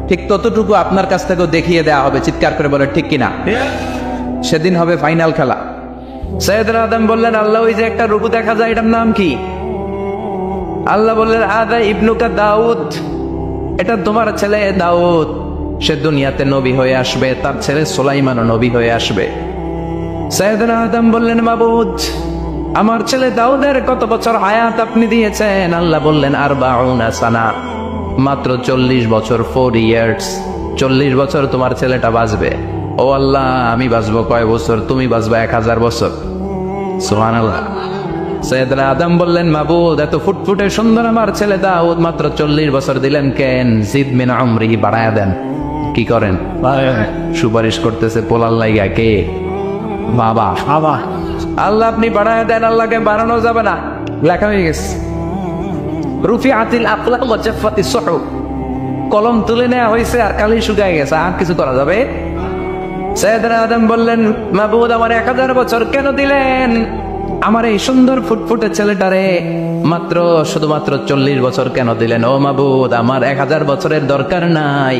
ঠিক ততটুকু আপনার কাছ থেকেও দেখিয়ে দেওয়া হবে। চিৎকার করে বলে ঠিক কিনা? সেদিন হবে ফাইনাল খেলা। সৈয়দনা আদম বললেন, আল্লাহ ওই যে একটা রূপ দেখা যায়, এটার নাম কি? আল্লাহ বললেন, হাদা ইবনুকা দাউদ, এটা তোমার ছেলে দাউদ, সে দুনিয়াতে নবী হয়ে আসবে, তার ছেলে সুলাইমানও নবী হয়ে আসবে। সৈয়দনা আদম বললেন, মাবুদ আমার ছেলে দাউদের কত বছর হায়াত আপনি দিয়েছেন? আল্লাহ বললেন 40 সানা, মাত্র 40 বছর, 4 ইয়ার্স। 40 বছর তোমার ছেলেটা বাঁচবে। ও আল্লাহ, আমি বাঁচবো কয় বছর? তুমি বাঁচবা 1000 বছর। সুবহানাল্লাহ। সৈয়দনা আদম বললেন, মাবুদ, এত ফুটফুটে সুন্দর আমার ছেলে দাউদ, মাত্র 40 বছর দিলেন কেন? জিদ মিন উমরিহি, বাড়ায়া দেন। কি করেন? সুপারিশ করতেছে পোলার লাইগা। কে? বাবা। বাবা। আল্লাহ আপনি বাড়ায় দেন, আল্লাহকে বাড়ানো যাবে না। লেখা হয়ে গেছে, রুফিআতিল আকলাম ওয়া জাফফাতিস সুহুফ, কলম তুলে নেওয়া হয়েছে আর কালি শুকায় গেছে, আর কিছু করা যাবে? সাইয়েদনা আদম বললেন, মাবুদ, আমার 1000 বছর কেন দিলেন? আমার এই সুন্দর ফুটফুটে ছেলেটারে মাত্র শুধুমাত্র 40 বছর কেন দিলেন? ও মাবুদ, আমার 1000 বছরের দরকার নাই,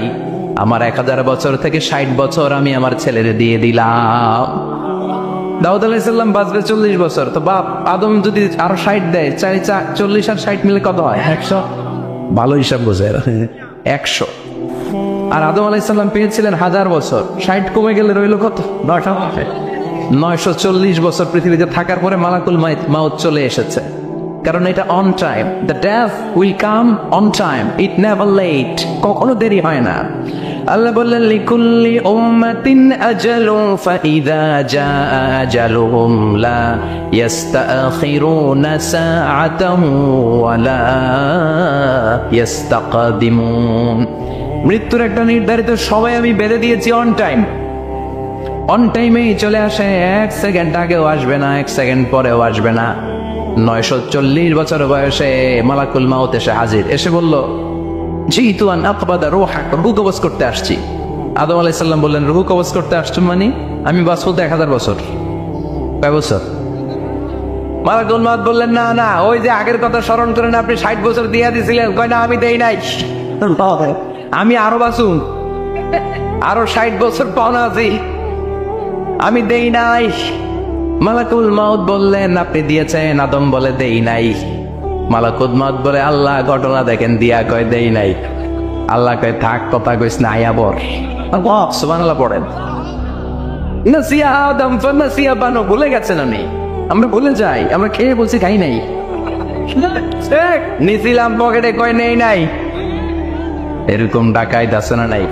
আমার 1000 বছর থেকে 60 বছর আমি আমার ছেলেরে দিয়ে দিলাম। দাউদ আলাইহিস সালাম বাঁচবে 40 বছর, তো বাপ আদম যদি আরো 60 দেয়, 40 আর 60 মিলে কত হয়? 100। ভালো হিসাব বোঝে 100। আর আদম আলাইহিস সালাম পেয়েছিলেন 1000 বছর, 60 কমে গেলে রইল কত? 940 বছর পৃথিবীতে থাকার পরে মালাকুল মাউত চলে এসেছে। কারণ এটা on time, the death will come on time, it never late, কখনো দেরি হয় না। আল্লাহ বললেন, লিকুল্লি উম্মাতিন আজালুন ফাইযা জাআ আজালুহুম লা ইস্তাখিরুনা সাআতান ওয়া লা ইস্তাকদিমুন। মৃত্যুর একটা নির্ধারিত সময় আমি বেঁধে দিয়েছি, অন টাইম। অন টাইমেই চলে আসে, 1 সেকেন্ড আগেও আসবে না, 1 সেকেন্ড পরেও আসবে না। 940 বছর বয়সে মালাকুল মাউত এসে হাজির, এসে বলল, জিতু আন আকবাদা রূহাক, রূহ কবজ করতে আসছি। আদম আলাইহিস সালাম বললেন, রূহ কবজ করতে আসছো মানে? আমি বাঁচবো তো 1000 বছর। কয় বছর? মালাকুল মাউত বললেন, না না, ওই যে আগের কথা স্মরণ করেন, আপনি 60 বছর দিয়ে দিয়েছিলেন। কয় না, আমি দেই নাই, আমি আরো বাঁচুন, আরো 60 বছর পাওনা আছি, আমি দেই নাই। মালাকুল মাউত বললেন, আপনি দিয়েছেন। আদম বলে, দেই নাই। মালাকুল মাউত বলে, আল্লাহ ঘটনা দেখেন, দিয়া কয় দেই নাই। আল্লাহ কয়, থাক, কথা কইস না, আয়া বর। সুবহানাল্লাহ পড়েন। নাসিয়া আদম ফানাসিয়া বানু, ভুলে গেছেন উনি। আমরা ভুলে যাই, আমরা খেয়ে বলছি খাই নাই, নিছিলাম পকেটে, কয় নেই নাই। এরকম ডাকাইত আছে না নাই?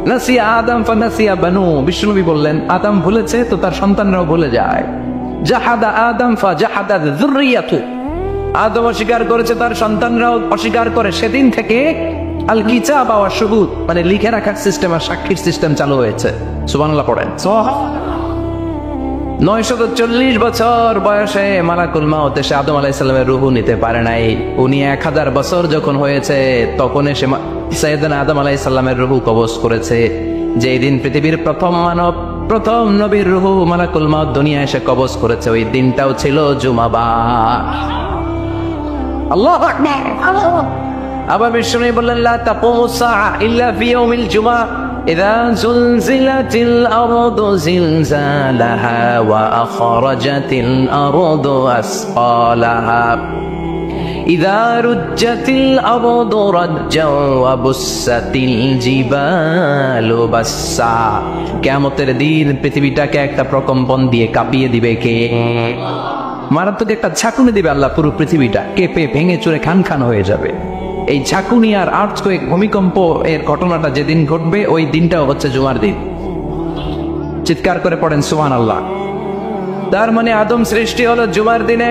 নাসিয়া আদম ফানাসিয়া বানু, বিষ্ণুনবী বললেন, আদম ভুলেছে তো তার সন্তানরাও ভুলে যায়। জাহাদা আদম ফাজাহাদা যুররিয়াতু, আদম অস্বীকার করেছে, তার সন্তানরাও অস্বীকার করে। সেদিন থেকে আল কিতাব ওয়া শুহুদ, মানে লিখে রাখার সিস্টেম আর সাক্ষীর সিস্টেম চালু হয়েছে। সুবহানাল্লাহ পড়েন। 940 বছর বয়সে মালাকুল মাউত এসে আদম আলাইহিস সালামের রূহ নিতে পারে নাই। উনি 1000 বছর যখন হয়েছে তখন এসে সাইয়েদনা আদম আলাইহিস সালামের রূহ কবজ করেছে। যেই দিন পৃথিবীর প্রথম মানব, প্রথম নবীর রূহ মালাকুল মাউত দুনিয়া এসে কবজ করেছে, ওই দিনটাও ছিল জুমাবার। আল্লাহু আকবার। আবার বিষ্ণু বললেন, লা তাকুমুস সাআ ইল্লা ফি ইয়াউমিল জুমআ ইযা যুলজিলাতিল আরদু জিলজালাহা ওয়া আখরাজাতিল আরদু আসকালাহা ইযা রুজ্জাতিল আরদু রাজ্জাও ওয়া বুসাতিল জিবালু বাসসা। কিয়ামতের দিন পৃথিবীটাকে একটা প্রকম্পন দিয়ে কাঁপিয়ে দিবে কে? মারাত্মক একটা ঝাঁকুনি দিবে আল্লাহ, পুরো পৃথিবীটা কেঁপে ভেঙে চুরে খান খান হয়ে যাবে। এই ঝাঁকুনি আর আর্থকোয়েক, ভূমিকম্প এর ঘটনাটা যেদিন ঘটবে ওই দিনটাও হচ্ছে জুমার দিন। চিৎকার করে পড়েন সুবহানাল্লাহ। তার মানে আদম সৃষ্টি হলো জুমার দিনে,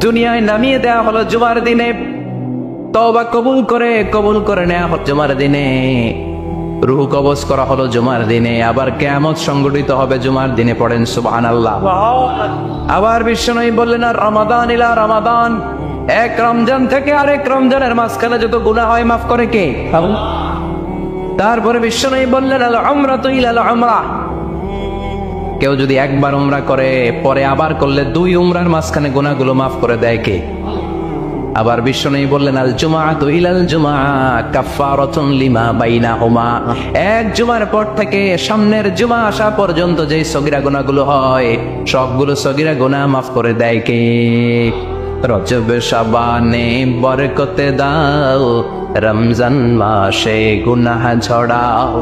দুনিয়ায় নামিয়ে দেওয়া হলো জুমার দিনে, তওবা কবুল করে নেওয়া হলো জুমার দিনে, রূহ কবজ করা হলো জুমার দিনে, আবার কিয়ামত সংগঠিত হবে জুমার দিনে। পড়েন সুবহানাল্লাহ। আবার বিশ্বনবী বললেন, আর রমাদান ইলা রমাদান, এক রমজান থেকে আরেক রমজানের মাঝখানে যত গুনাহ হয় মাফ করে কে? তারপরে বিশ্বনবী বললেন, আল উমরাতু ইলা আল উমরা, কেউ যদি একবার উমরা করে পরে আবার করলে 2 উমরার মাঝখানে গুনাহগুলো মাফ করে দেয় কে? আবার বিশ্বনবী বললেন, আল জুমআতু ইলাল জুমআ কাফফারাতুন লিমা বাইনাহুমা, এক জুমার পর থেকে সামনের জুমা আসা পর্যন্ত যেই সগীরা গুনাহগুলো হয় সবগুলো সগীরা গুনাহ মাফ করে দেয় কে? রজব শাবানে বরকতে দাও, রমজান মাসে গুনাহ ঝড়াও,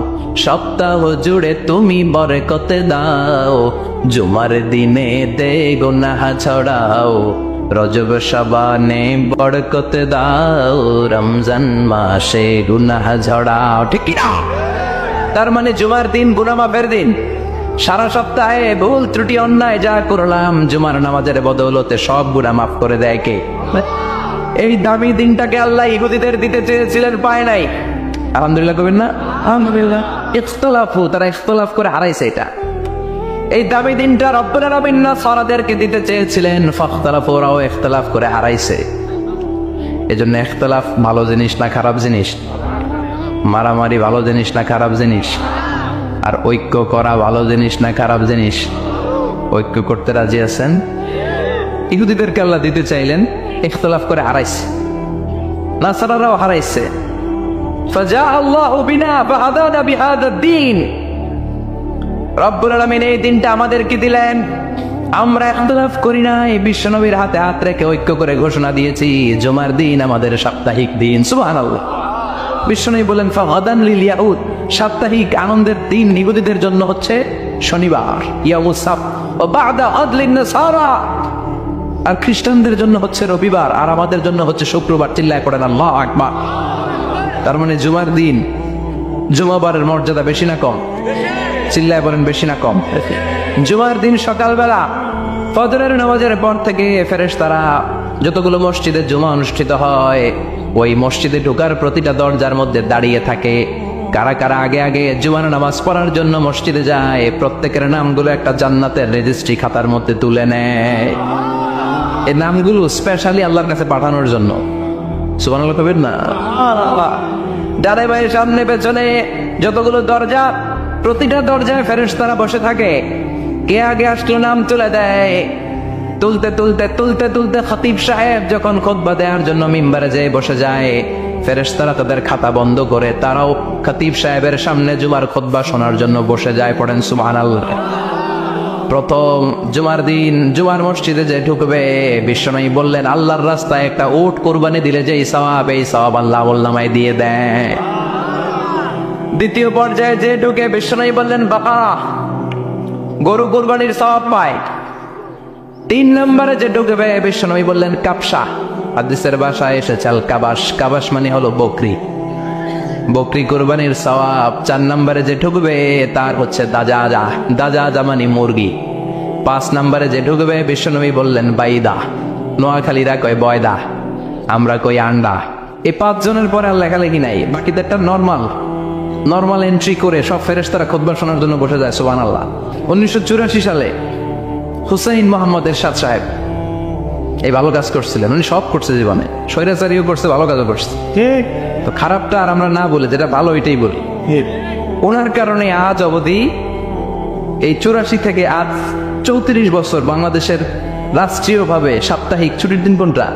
সপ্তাহ জুড়ে তুমি বরকতে দাও, জুমার দিনে দে গুনাহ ছড়াও, রজব শাবানে বরকতে দাও, রমজান মাসে গুনাহ ঝড়াও। ঠিক কি না? তার মানে জুমার দিন গুনাহ মাফের দিন। সারা সপ্তাহে ভুল ত্রুটি অন্যায় যা করলাম জুমার নামাজের বদৌলতে সব গুনাহ মাফ করে দেয় কে? এই দামি দিনটাকে আল্লাহ ইহুদিদের দিতে চেয়েছিলেন, পায় নাই। আলহামদুলিল্লাহ কবেন না? আলহামদুলিল্লাহ। ইখতিলাফু, তারা ইখতিলাফ করে হারাইছে এটা। এই দামি দিনটা রব্বুল আলামিন নাসারাদেরকে দিতে চেয়েছিলেন, ফাখতালাফু, ওরাও ইখতিলাফ করে হারাইছে। এজন্য ইখতিলাফ ভালো জিনিস না খারাপ জিনিস? মারামারি ভালো জিনিস না খারাপ জিনিস? আর ঐক্য করা ভালো জিনিস না খারাপ জিনিস? ঐক্য করতে রাজি আছেন? ইহুদিদেরকে আল্লাহ দিতে চাইলেন, ইখতিলাফ করে হারাইছে। নাসারারাও হারাইছে। ফাজা আল্লাহু বিনা ফাহাদানা বিহাদা দ্বীন। রব্বুল আলামিন এই দিনটা আমাদেরকে দিলেন, আমরা ইখতিলাফ করি নাই, বিশ্বনবীর হাতে হাত রেখে ঐক্য করে ঘোষণা দিয়েছি জুমার দিন আমাদের সাপ্তাহিক দিন। সুবহানাল্লাহ। বিশ্বনবী বলেন ফাগাদান লিল ইয়াহুদ, সাপ্তাহিক আনন্দের দিন ইহুদিদের জন্য হচ্ছে শনিবার, ইয়াউমুস সাbt, ও বাদা আদলিন নাসারা, আর খ্রিস্টানদের জন্য হচ্ছে রবিবার, আর আমাদের জন্য হচ্ছে শুক্রবার। চিল্লায় পড়েন আল্লাহু আকবার। তার মানে জুমার দিন, জুমাবারের মর্যাদা বেশি না কম? চিল্লায় বলেন বেশি না কম? জুমার দিন সকালবেলা ফজরের নামাজের পর থেকে ফেরেশতারা যতগুলো মসজিদে জুমা অনুষ্ঠিত হয় ওই মসজিদে ঢোকার প্রতিটা দরজার মধ্যে দাঁড়িয়ে থাকে। কারা কারা আগে আগে জুমার নামাজ পড়ার জন্য মসজিদে যায়, প্রত্যেকের নামগুলো একটা জান্নাতের রেজিস্ট্রি খাতার মধ্যে তুলে নেয়। এই নামগুলো স্পেশালি আল্লাহর কাছে পাঠানোর জন্য। সুবহানাল্লাহ কবেন না? ডানে বাঁয়ে সামনে পেছনে যতগুলো দরজা, প্রতিটা দরজায় ফেরেশতারা বসে থাকে। কে আগে আসলো নাম তুলে দেয়। তুলতে তুলতে তুলতে তুলতে খতিব সাহেব যখন খুতবা দেওয়ার জন্য মিম্বারে যেয়ে বসে যায়, ফেরেশতারা তাদের খাতা বন্ধ করে তারাও খতিব সাহেবের সামনে জুমার খুতবা শোনার জন্য বসে যায়। পড়েন সুবহানাল্লাহ। প্রথম জুমার দিন জুমার মসজিদে যে ঢুকবে, বিশ্বনবী বললেন আল্লাহর রাস্তায় একটা উট কুরবানি দিলে যে সওয়াব, এই সওয়াব আল্লাহ আমলনামায় দিয়ে দেয়। দ্বিতীয় পর্যায়ে যে ঢুকে, বিশ্বনবী বললেন বাকারা, গরু কুরবানির সওয়াব পায়। 3 নম্বরে যে ঢুকবে, বিশ্বনবী বললেন কাবসা, হাদিসের ভাষায় এসেছে আল কাবাস, কাবাস মানে হলো বকরি, বকরি কুরবানির সওয়াব। 4 নম্বরে যে ঢুকবে তার হচ্ছে দাজাজা, দাজাজা মানে মুরগি। 5 নম্বরে যে ঢুকবে, বিশ্বনবী বললেন বাইদা, নোয়াখালীরা কয় বয়দা, আমরা কই আন্ডা। এই 5 জনের পরে আর লেখালেখি নাই, বাকিদেরটা নর্মাল এন্ট্রি করে সব ফেরেশতারা খুতবা শোনার জন্য বসে যায়। সুবহানাল্লাহ। 1984 সালে হুসাইন মোহাম্মদ এরশাদ সাহেব এই ভালো কাজ করছিলেন। উনি সব করছে জীবনে, স্বৈরাচারীও করছে, ভালো কাজও করছে। ঠিক। তো খারাপটা আর আমরা না বলে যেটা ভালো এটাই বলি। ওনার কারণে আজ অবধি এই 84 থেকে আজ 34 বছর বাংলাদেশের রাষ্ট্রীয়ভাবে সাপ্তাহিক ছুটির দিন কোনটা?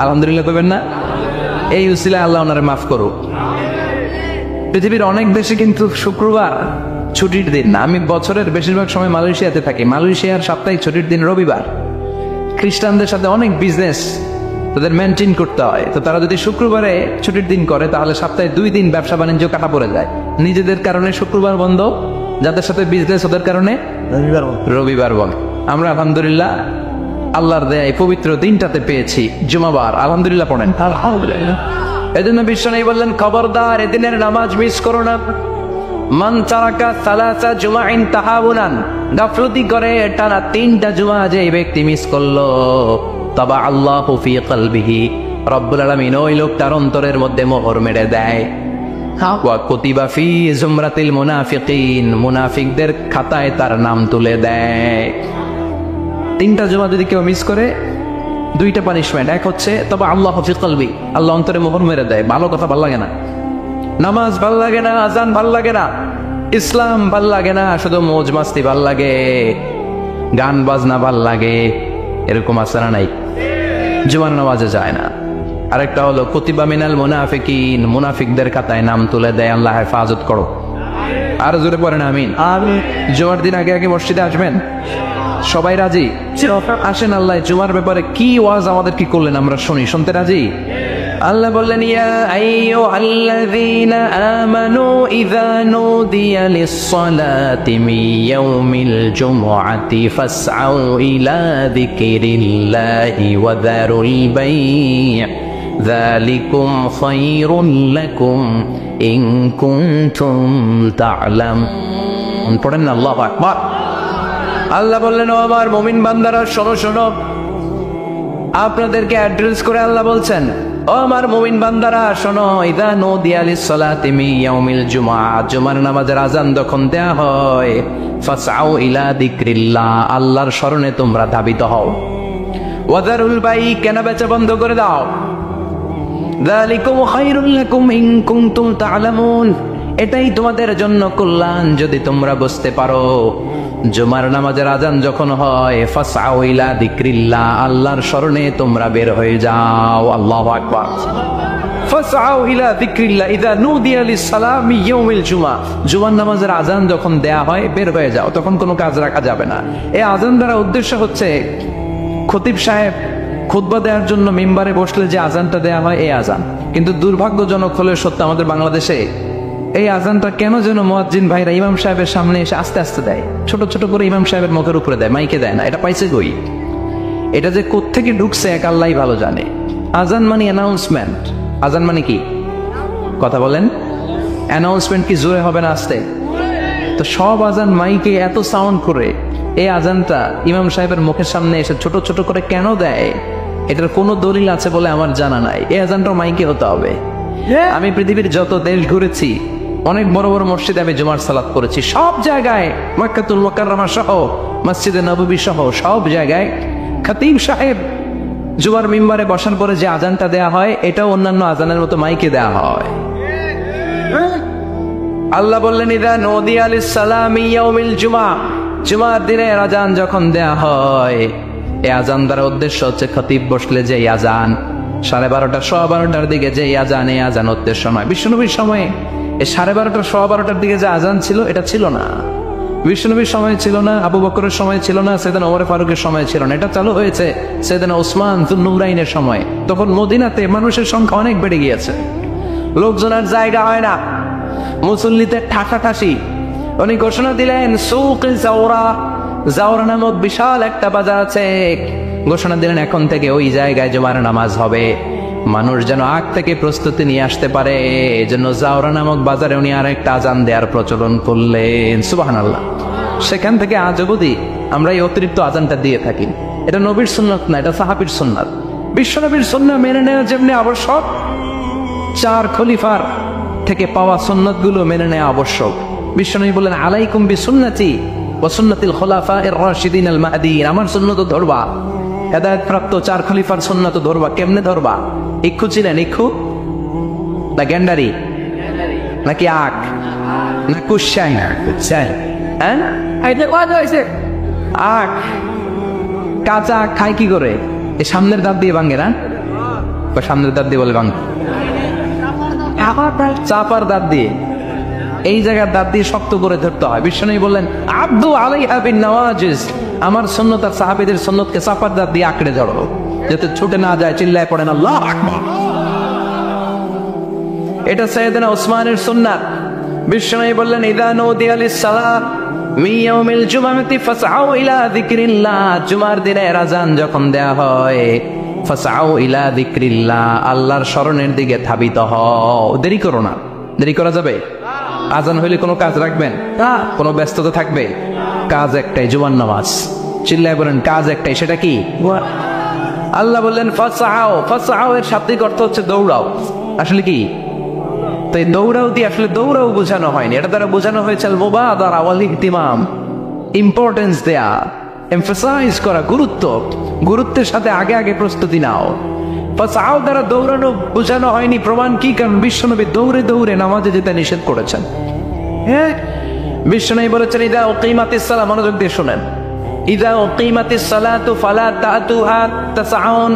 আলহামদুলিল্লাহ কইবেন না? এই উসিলায় আল্লাহ ওনারে মাফ করুক। পৃথিবীর অনেক দেশে কিন্তু শুক্রবার ছুটির দিন না। আমি বছরের বেশিরভাগ সময় মালয়েশিয়াতে থাকি। মালয়েশিয়ার সাপ্তাহিক ছুটির দিন রবিবার। খ্রিস্টানদের সাথে অনেক বিজনেস তাদের মেনটেন করতে হয়, তো তারা যদি শুক্রবারে ছুটির দিন করে তাহলে সপ্তাহে 2 দিন ব্যবসা বাণিজ্য কাটা পড়ে যায়। নিজেদের কারণে শুক্রবার বন্ধ, যাদের সাথে বিজনেস ওদের কারণে রবিবার বন্ধ। আমরা আলহামদুলিল্লাহ আল্লাহর দেয় পবিত্র দিনটাতে পেয়েছি জুমাবার। আলহামদুলিল্লাহ পড়েন আলহামদুলিল্লাহ। এজন্য বিশ্বনবী বললেন খবরদার এদিনের নামাজ মিস করো না। মান তারাকা সালাসা জুমাইন তাহাবুনান, গাফলতি করে টানা 3টা জুমা যে ব্যক্তি মিস করলো, তবা আল্লাহু ফি কলবিহি, রব্বুল আলামিন ওই লোকটার অন্তরের মধ্যে মোহর মেরে দেয়। ওয়া কুতিবা ফি জুমরাতিল মুনাফিকিন, মুনাফিকদের খাতায় তার নাম তুলে দেয়। 3টা জুমা যদি কেউ মিস করে, 2টা পানিশমেন্ট। এক হচ্ছে তবে আল্লাহু ফি কলবি, আল্লাহ অন্তরে মোহর মেরে দেয়। ভালো কথা ভাল লাগে না, নামাজ ভাল লাগে না, আজান ভাল লাগে না, ইসলাম ভাল লাগে না, শুধু মৌজ মাস্তি ভাল লাগে, গান বাজনা ভাল লাগে, এরকম আছে না নাই? জুমার নামাজে যায় না। আরেকটা হলো কুতিবা মিনাল মুনাফিকিন, মুনাফিকদের খাতায় নাম তুলে দেয়। আল্লাহ হেফাজত করো। আর জোরে পড়েন আমিন। আমিন। জুমার দিন আগে আগে মসজিদে আসবেন। সবাই রাজি? আসেন আল্লাহ জুমার ব্যাপারে কি ওয়াজ আমাদের কি করলেন আমরা শুনি, শুনতে রাজি? আল্লাহ বললেন ইয়া আইয়ুহাল্লাযীনা আমানু ইযা নুদিয়া লিস-সালাতি মিন ইয়াউমিল জুমআতি ফাসআউ ইলা যিকরিল্লাহি ওয়া যারুল বাই' যালিকুম খায়রুল লাকুম ইন কুনতুম তা'লামুন। পড়েন না আল্লাহু আকবার। আল্লাহ বললেন ও আমার মুমিন বান্দারা শোনো শোনো, আপনাদেরকে অ্যাড্রেস করে আল্লাহ বলছেন ও আমার মুমিন বান্দারা শোনো, ইযা নুদিয়া লিস-সালাতি মিন ইয়াউমিল জুমআ, জুমার নামাজের আযান যখন দেয়া হয়, ফাসআউ ইলা যিকরিল্লাহ, আল্লাহর স্মরণে তোমরা ধাবিত হও, ওয়া যারুল বাই', কেনা বেচা বন্ধ করে দাও, যালিকুম খায়রুল লাকুম ইন কুনতুম তা'লামুন, এটাই তোমাদের জন্য কল্যাণ যদি তোমরা বুঝতে পারো। জুমার নামাজের আযান যখন হয়, ফাসআউ ইলা যিকরিল্লাহ, আল্লাহর স্মরণে তোমরা বের হয়ে যাও। আল্লাহু আকবার। ফাসআউ ইলা যিকরিল্লাহ ইযা নুদিয়া লিস-সালাতি মিন ইয়াউমিল জুমআ, জুমার নামাজের আযান যখন দেয়া হয় বের হয়ে যাও, তখন কোনো কাজ রাখা যাবে না। এই আযান দ্বারা উদ্দেশ্য হচ্ছে খতিব সাহেব খুতবা দেওয়ার জন্য মিম্বারে বসলে যে আযানটা দেয়া হয় এই আযান, কিন্তু দুর্ভাগ্যজনক হলে সত্য আমাদের বাংলাদেশে এই আযানটা কেন যেন মুয়াজ্জিন ভাইরা ইমাম সাহেবের সামনে এসে আস্তে আস্তে দেয়, ছোট ছোট করে ইমাম সাহেবের মুখের উপরে দেয়, মাইকে দেয় না। এটা পাইছে কই? এটা যে কোত্থেকে ঢুকছে এক আল্লাহই ভালো জানে। আযান মানে অ্যানাউন্সমেন্ট। আযান মানে কি? কথা বলেন। অ্যানাউন্সমেন্ট কি জোরে হবে না আস্তে? তো সব আযান মাইকে এত সাউন্ড করে, এই আযানটা ইমাম সাহেবের মুখের সামনে এসে ছোট ছোট করে কেন দেয়? এটার কোনো দলিল আছে বলে আমার জানা নাই। এই আযানটা মাইকে হতে হবে। আমি পৃথিবীর যত দেশ ঘুরেছি, অনেক বড় বড় মসজিদে আমি জুমার সালাত করেছি, সব জায়গায় মক্কাতুল মুকাররমা সহ মসজিদে নববী সহ সব জায়গায় খতিব সাহেব জুমার মিম্বারে বসার পরে যে আযানটা দেয়া হয়, এটাও অন্যান্য আযানের মতো মাইকে দেয়া হয়। আল্লাহ বললেন ইযা নুদিয়া লিস-সালাতি মিন ইয়াউমিল জুমআ, জুমার দিনের আযান যখন দেয়া হয়, এই আযান দ্বারা উদ্দেশ্য হচ্ছে খতিব বসলে যে আযান 12:30 12:15 দিকে যে আযান, এই আযান উদ্দেশ্য নয়। বিশ্বনবীর সময়ে এই 12:30 12:15 দিকে যে আযান ছিল এটা ছিল না। বিশ্বনবীর সময় ছিল না, আবু বকরের সময় ছিল না, সাইয়েদনা ওমর ফারুকের সময় ছিল না। এটা চালু হয়েছে সাইয়েদনা উসমান যুন্নুরাইনের সময়। তখন মদিনাতে মানুষের সংখ্যা অনেক বেড়ে গিয়েছে, লোকজনের জায়গা হয় না, মুসল্লিদের ঠাসাঠাসি। উনি ঘোষণা দিলেন সুক জাওরা, জাওরা নামক বিশাল একটা বাজার আছে, ঘোষণা দিলেন এখন থেকে ওই জায়গায় জুমার নামাজ হবে। মানুষ যেন আগ থেকে প্রস্তুতি নিয়ে আসতে পারে, এজন্য জাওরা নামক বাজারে উনি আর একটা আযান দেওয়ার প্রচলন করলেন। সুবহানাল্লাহ। সেখান থেকে আজ অবধি আমরা এই অতিরিক্ত আযানটা দিয়ে থাকি। এটা নবীর সুন্নাত না, এটা সাহাবীর সুন্নাত। বিশ্বনবীর সুন্নাহ মেনে নেওয়া যেমনি আবশ্যক, 4 খলিফার থেকে পাওয়া সুন্নাতগুলো মেনে নেওয়া আবশ্যক। বিশ্বনবী বলেন আলাইকুম বিসুন্নতি ওয়া সুন্নাতিল খুলাফায়ে রাশিদিন আল মাহদিয়িন, আমার সুন্নাত ধরবা। হেদায়েত প্রাপ্ত 4 খলিফার সুন্নাত ধরবা। কেমনে ধরবা? ইক্ষু ছিলেন? ইক্ষু না গ্যান্ডারি নাকি আখ না কুশাই? হ্যাঁ, আখ কাঁচা আখ খায় কি করে? এই সামনের দাঁত দিয়ে ভাঙে না? সামনের দাঁত দিয়ে বলে ভাঙ, চাপার দাঁত দিয়ে, এই জায়গার দাঁত দিয়ে শক্ত করে ধরতে হয়। বিশ্বনবী বললেন আব্দু আলাইহা বিন নওয়াজিজ, আমার সুন্নাত আর সাহাবীদের সুন্নাতকে চাপার দাঁত দিয়ে আঁকড়ে ধরো, যাতে ছুটে না যায়। চিল্লায় পড়েন আল্লাহু আকবার। এটা সাইয়েদনা উসমানের সুন্নাত। বিশ্বনবী বললেন ইযা নুদিয়া লিস-সালাত মিন ইয়াউমিল জুমআতি ফাসআউ ইলা যিকরিল্লাহ, জুমার দিনের আযান যখন দেয়া হয়, ফাসআউ ইলা যিকরিল্লাহ, আল্লাহর স্মরণের দিকে ধাবিত হও। দেরি করো না। দেরি করা যাবে? আযান হইলে কোনো কাজ রাখবেন না, কোনো ব্যস্ততা থাকবে? কাজ একটাই, জুমার নামাজ। চিল্লায় বলেন কাজ একটাই, সেটা কি? আল্লাহ বললেন ফাসআউ, ফাসআউ এর শাব্দিক অর্থ হচ্ছে দৌড়াও। আসলে কি? তো এই দৌড়াও দিয়ে আসলে দৌড়াও বোঝানো হয়নি, এটা দ্বারা বোঝানো হয়েছে আল মুবাদারা ওয়াল ইহতিমাম, ইম্পর্টেন্স দেয়া, এমফাসাইজ করা, গুরুত্ব, গুরুত্বের সাথে আগে আগে প্রস্তুতি নাও। ফাসআউ দ্বারা দৌড়ানো বোঝানো হয়নি। প্রমাণ কি? কারণ বিশ্বনবী দৌড়ে দৌড়ে নামাজে যেতে নিষেধ করেছেন। হ্যাঁ, বিশ্বনবী বলেছেন ইযা উকিমাতিস সালাহ, মনোযোগ দিয়ে শুনেন, ইযা উকিমাতিস সালাতু ফালা তাতুহা তাসআউন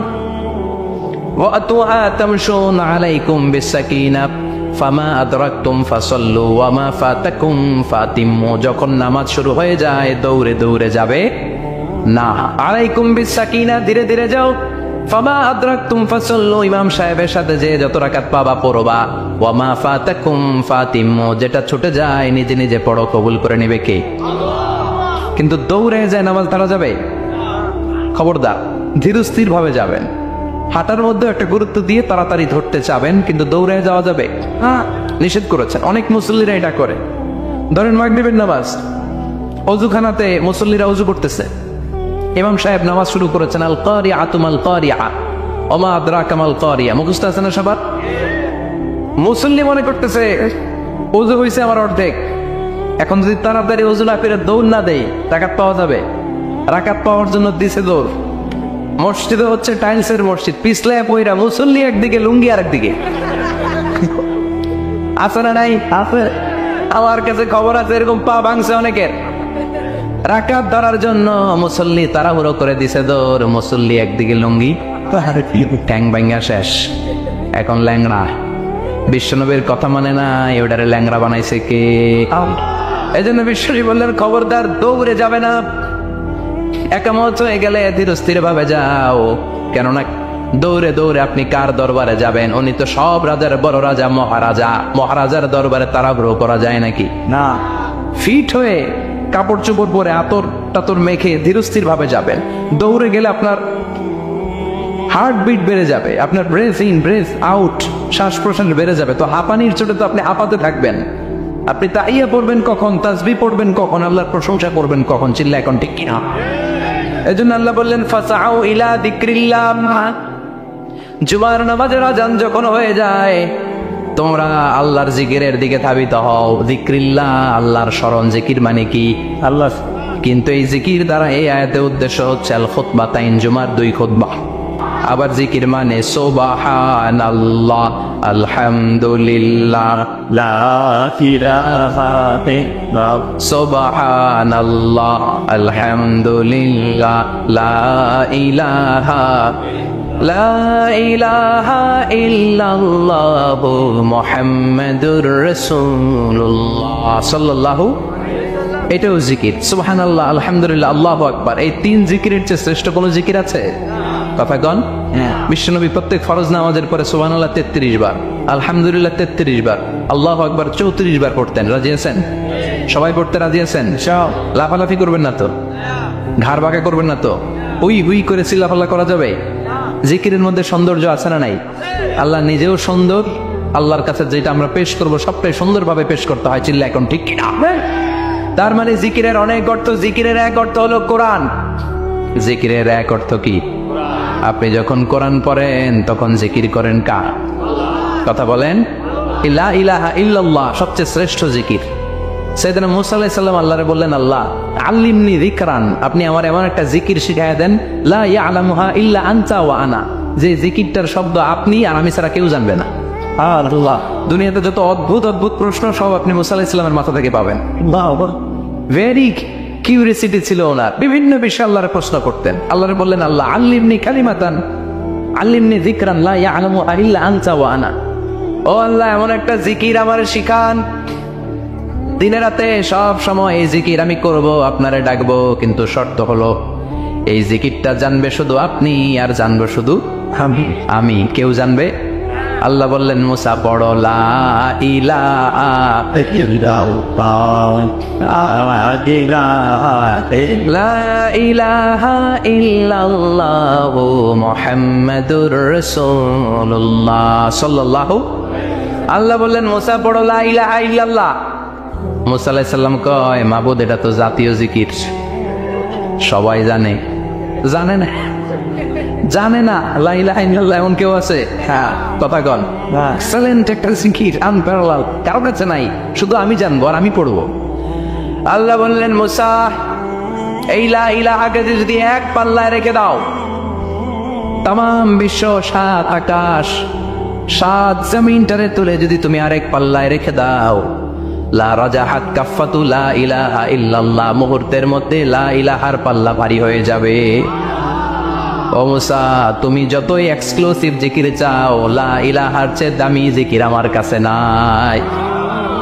ওয়া আতুহা তামশুন আলাইকুম বিসাকিনাহ ফামা আদরাকতুম ফাসাল্লু ওয়া মা ফাতাকুম ফাতিম্মু। যখন নামাজ শুরু হয়ে যায় দৌড়ে দৌড়ে যাবে, না, আলাইকুম বিসাকিনা, ধীরে ধীরে যাও। ফামা আদরাকতুম ফাসাল্লু, ইমাম সাহেবের সাথে যে যত রাকাত পাবা পড়বা। ওয়া মা ফাতাকুম ফাতিমু, যেটা ছুটে যায় নিজে নিজে পড়ো, কবুল করে নেবে কে? কিন্তু দৌড়ে যায় নামাজ ধরা যাবে? খবরদার, ধীরস্থির ভাবে যাবেন। হাঁটার মধ্যে একটা গুরুত্ব দিয়ে তাড়াতাড়ি ধরতে চাবেন, কিন্তু দৌড়ে যাওয়া যাবে নিষেধ করেছেন। অনেক মুসল্লিরা এটা করে। ধরেন মাগরিবের নামাজ, অজুখানাতে মুসল্লিরা অজু করতেছে, ইমাম সাহেব নামাজ শুরু করেছেন, আল কারিআতু মাল কারিআ ওমা আদরাকা মাল কারিআ, মুখস্থ আছে না সবার? মুসল্লি মনে করতেছে অজু হইছে আমার অর্ধেক, এখন যদি তাড়াতাড়ি অজু না করে দৌড় না দেই রাকাত পাওয়া যাবে? রাকাত পাওয়ার জন্য দিছে দৌড়। মসজিদে হচ্ছে টাইলসের মসজিদ, পিছলে পয়রা মুসল্লি একদিকে, লুঙ্গি আর একদিকে। আছে না নাই? আছে। আমার কাছে খবর আছে এরকম পা ভাঙছে অনেকের। রাকাত ধরার জন্য মুসল্লি তাড়াহুড়ো করে দিছে দৌড়, মুসল্লি একদিকে লুঙ্গি, ট্যাং ভাঙ্গা শেষ, এখন ল্যাংড়া। বিশ্বনবীর কথা মানে না, ওটারে ল্যাংড়া বানাইছে কে? এই জন্য বিশ্বনবী বললেন খবরদার দৌড়ে যাবে না, একামত হয়ে গেলে ধীরস্থির ভাবে যাও। কেননা দৌড়ে দৌড়ে আপনি কার দরবারে যাবেন? উনি তো সব রাজার বড় রাজা, মহারাজা। মহারাজার দরবারে তাড়াহুড়ো করা যায় নাকি? না। ফিট হয়ে কাপড় চোপড় পরে আতর টাতর মেখে ধীরস্থির ভাবে যাবেন। দৌড়ে গেলে আপনার হার্টবিট বেড়ে যাবে, আপনার ব্রেথ ইন ব্রেথ আউট, শ্বাস প্রশ্বাস বেড়ে যাবে। তো হাঁপানির চোটে তো আপনি হাঁপাতে থাকবেন। আপনি তাইয়া পড়বেন কখন, তাসবিহ পড়বেন কখন, আল্লাহর প্রশংসা করবেন কখন? চিল্লা এখন ঠিক কিনা? এজন্য আল্লাহ বললেন ফাসাউ ইলা যিকরিল্লাহ, জুমার নামাজের আযান যখন হয়ে যায় তোমরা আল্লাহর জিকিরের দিকে ধাবিত হও। যিকরিল্লাহ, আল্লাহর স্মরণ। জিকির মানে কি? আল্লাহ। কিন্তু এই জিকির দ্বারা এই আয়াতের উদ্দেশ্য হচ্ছে আল খুতবাতাইন, জুমার 2 খুতবা। আবার জিকির মানে সুবহানাল্লাহ, আলহামদুলিল্লাহ, লা ইলাহা ইল্লাল্লাহ, সুবহানাল্লাহ, আলহামদুলিল্লাহ, লা ইলাহা ইল্লাল্লাহু মুহাম্মাদুর রাসূলুল্লাহ সাল্লাল্লাহু। এটাও জিকির। সুবহানাল্লাহ, আলহামদুলিল্লাহ, আল্লাহু আকবার। এই 3 জিকিরের চেয়ে শ্রেষ্ঠ কোনো জিকির আছে? কথা কন। বিশ্বনবী প্রত্যেক ফরজ নামাজের পরে সুবহানাল্লাহ 33 বার, আলহামদুলিল্লাহ 33 বার, আল্লাহু আকবার 34 বার পড়তেন। রাজি আছেন? সবাই পড়তে রাজি আছেন? লাফালাফি করবেন না তো? ঘাড় বাঁকা করবেন না তো? হুই হুই করে চিল্লাফাল্লা করা যাবে? জিকিরের মধ্যে সৌন্দর্য আছে না নাই? আল্লাহ নিজেও সুন্দর, আল্লাহর কাছে যেটা আমরা পেশ করব সবটাই সুন্দরভাবে পেশ করতে হয়। চিল্লা এখন ঠিক কিনা? তার মানে জিকিরের অনেক অর্থ। জিকিরের এক অর্থ হলো কোরআন। জিকিরের এক অর্থ কি? আপনি যখন কোরআন পড়েন তখন জিকির করেন কার? কথা বলেন। লা ইলাহা ইল্লাল্লাহ সবচেয়ে শ্রেষ্ঠ জিকির। সাইয়েদনা মুসা আলাইহিস সালাম আল্লাহরে বললেন, আল্লাহ আল্লিমনি যিকরান, আপনি আমার এমন একটা জিকির শিখায়া দেন, লা ইয়ালামুহা ইল্লা আনতা ওয়া আনা, যে জিকিরটার শব্দ আপনি আর আমি ছাড়া কেউ জানবে না। আল্লাহ, দুনিয়াতে যত অদ্ভুত অদ্ভুত প্রশ্ন সব আপনি মুসা আলাইহিস সালামের মাথা থেকে পাবেন। ভেরি কিউরিয়াসিটি ছিল ওনার, বিভিন্ন বিষয়ে আল্লাহরে প্রশ্ন করতেন। আল্লাহরে বললেন, আল্লাহ আল্লিমনি কালিমাতান, আল্লিমনি যিকরান লা ইয়ালামুহা ইল্লা আনতা ওয়া আনা। ও আল্লাহ, এমন একটা জিকির আমারে শিখান, দিনে রাতে সব সময় এই জিকির আমি করব, আপনারে ডাকবো, কিন্তু শর্ত হলো এই জিকিরটা জানবে শুধু আপনি আর জানবো শুধু আমি, কেউ জানবে। আল্লাহ বললেন, মুসা পড়ো লা ইলাহা ইল্লাল্লাহু মুহাম্মাদুর রাসূলুল্লাহ সাল্লাল্লাহু। আল্লাহ বললেন, মুসা পড়ো লা ইলাহা ইল্লাল্লাহ। মুসা আলাইহিস সালাম কয়, মাবুদ এটা তো জাতীয় জিকির, সবাই জানে। জানে না? জানে না লা ইলাহা ইল্লাল্লাহ এমন কেউ আছে? হ্যাঁ, কথা কন। এক্সেলেন্ট একটা জিকির, আনপ্যারালাল, কারো কাছে নাই, শুধু আমি জানবো আর আমি পড়বো। আল্লাহ বললেন, মুসা এই লা ইলাহাকে যদি এক পাল্লায় রেখে দাও, তামাম বিশ্ব, 7 আকাশ, 7 জমিনটারে তুলে যদি তুমি আরেক পাল্লায় রেখে দাও, লা রাজাহাত কাফাতু লা ইলাহা ইল্লাল্লাহ, মুহূর্তের মধ্যে লা ইলাহার পাল্লা ভারী হয়ে যাবে। ও মুসা, তুমি যতই এক্সক্লুসিভ জিকির চাও, লা ইলাহার চেয়ে দামি জিকির আমার কাছে নাই।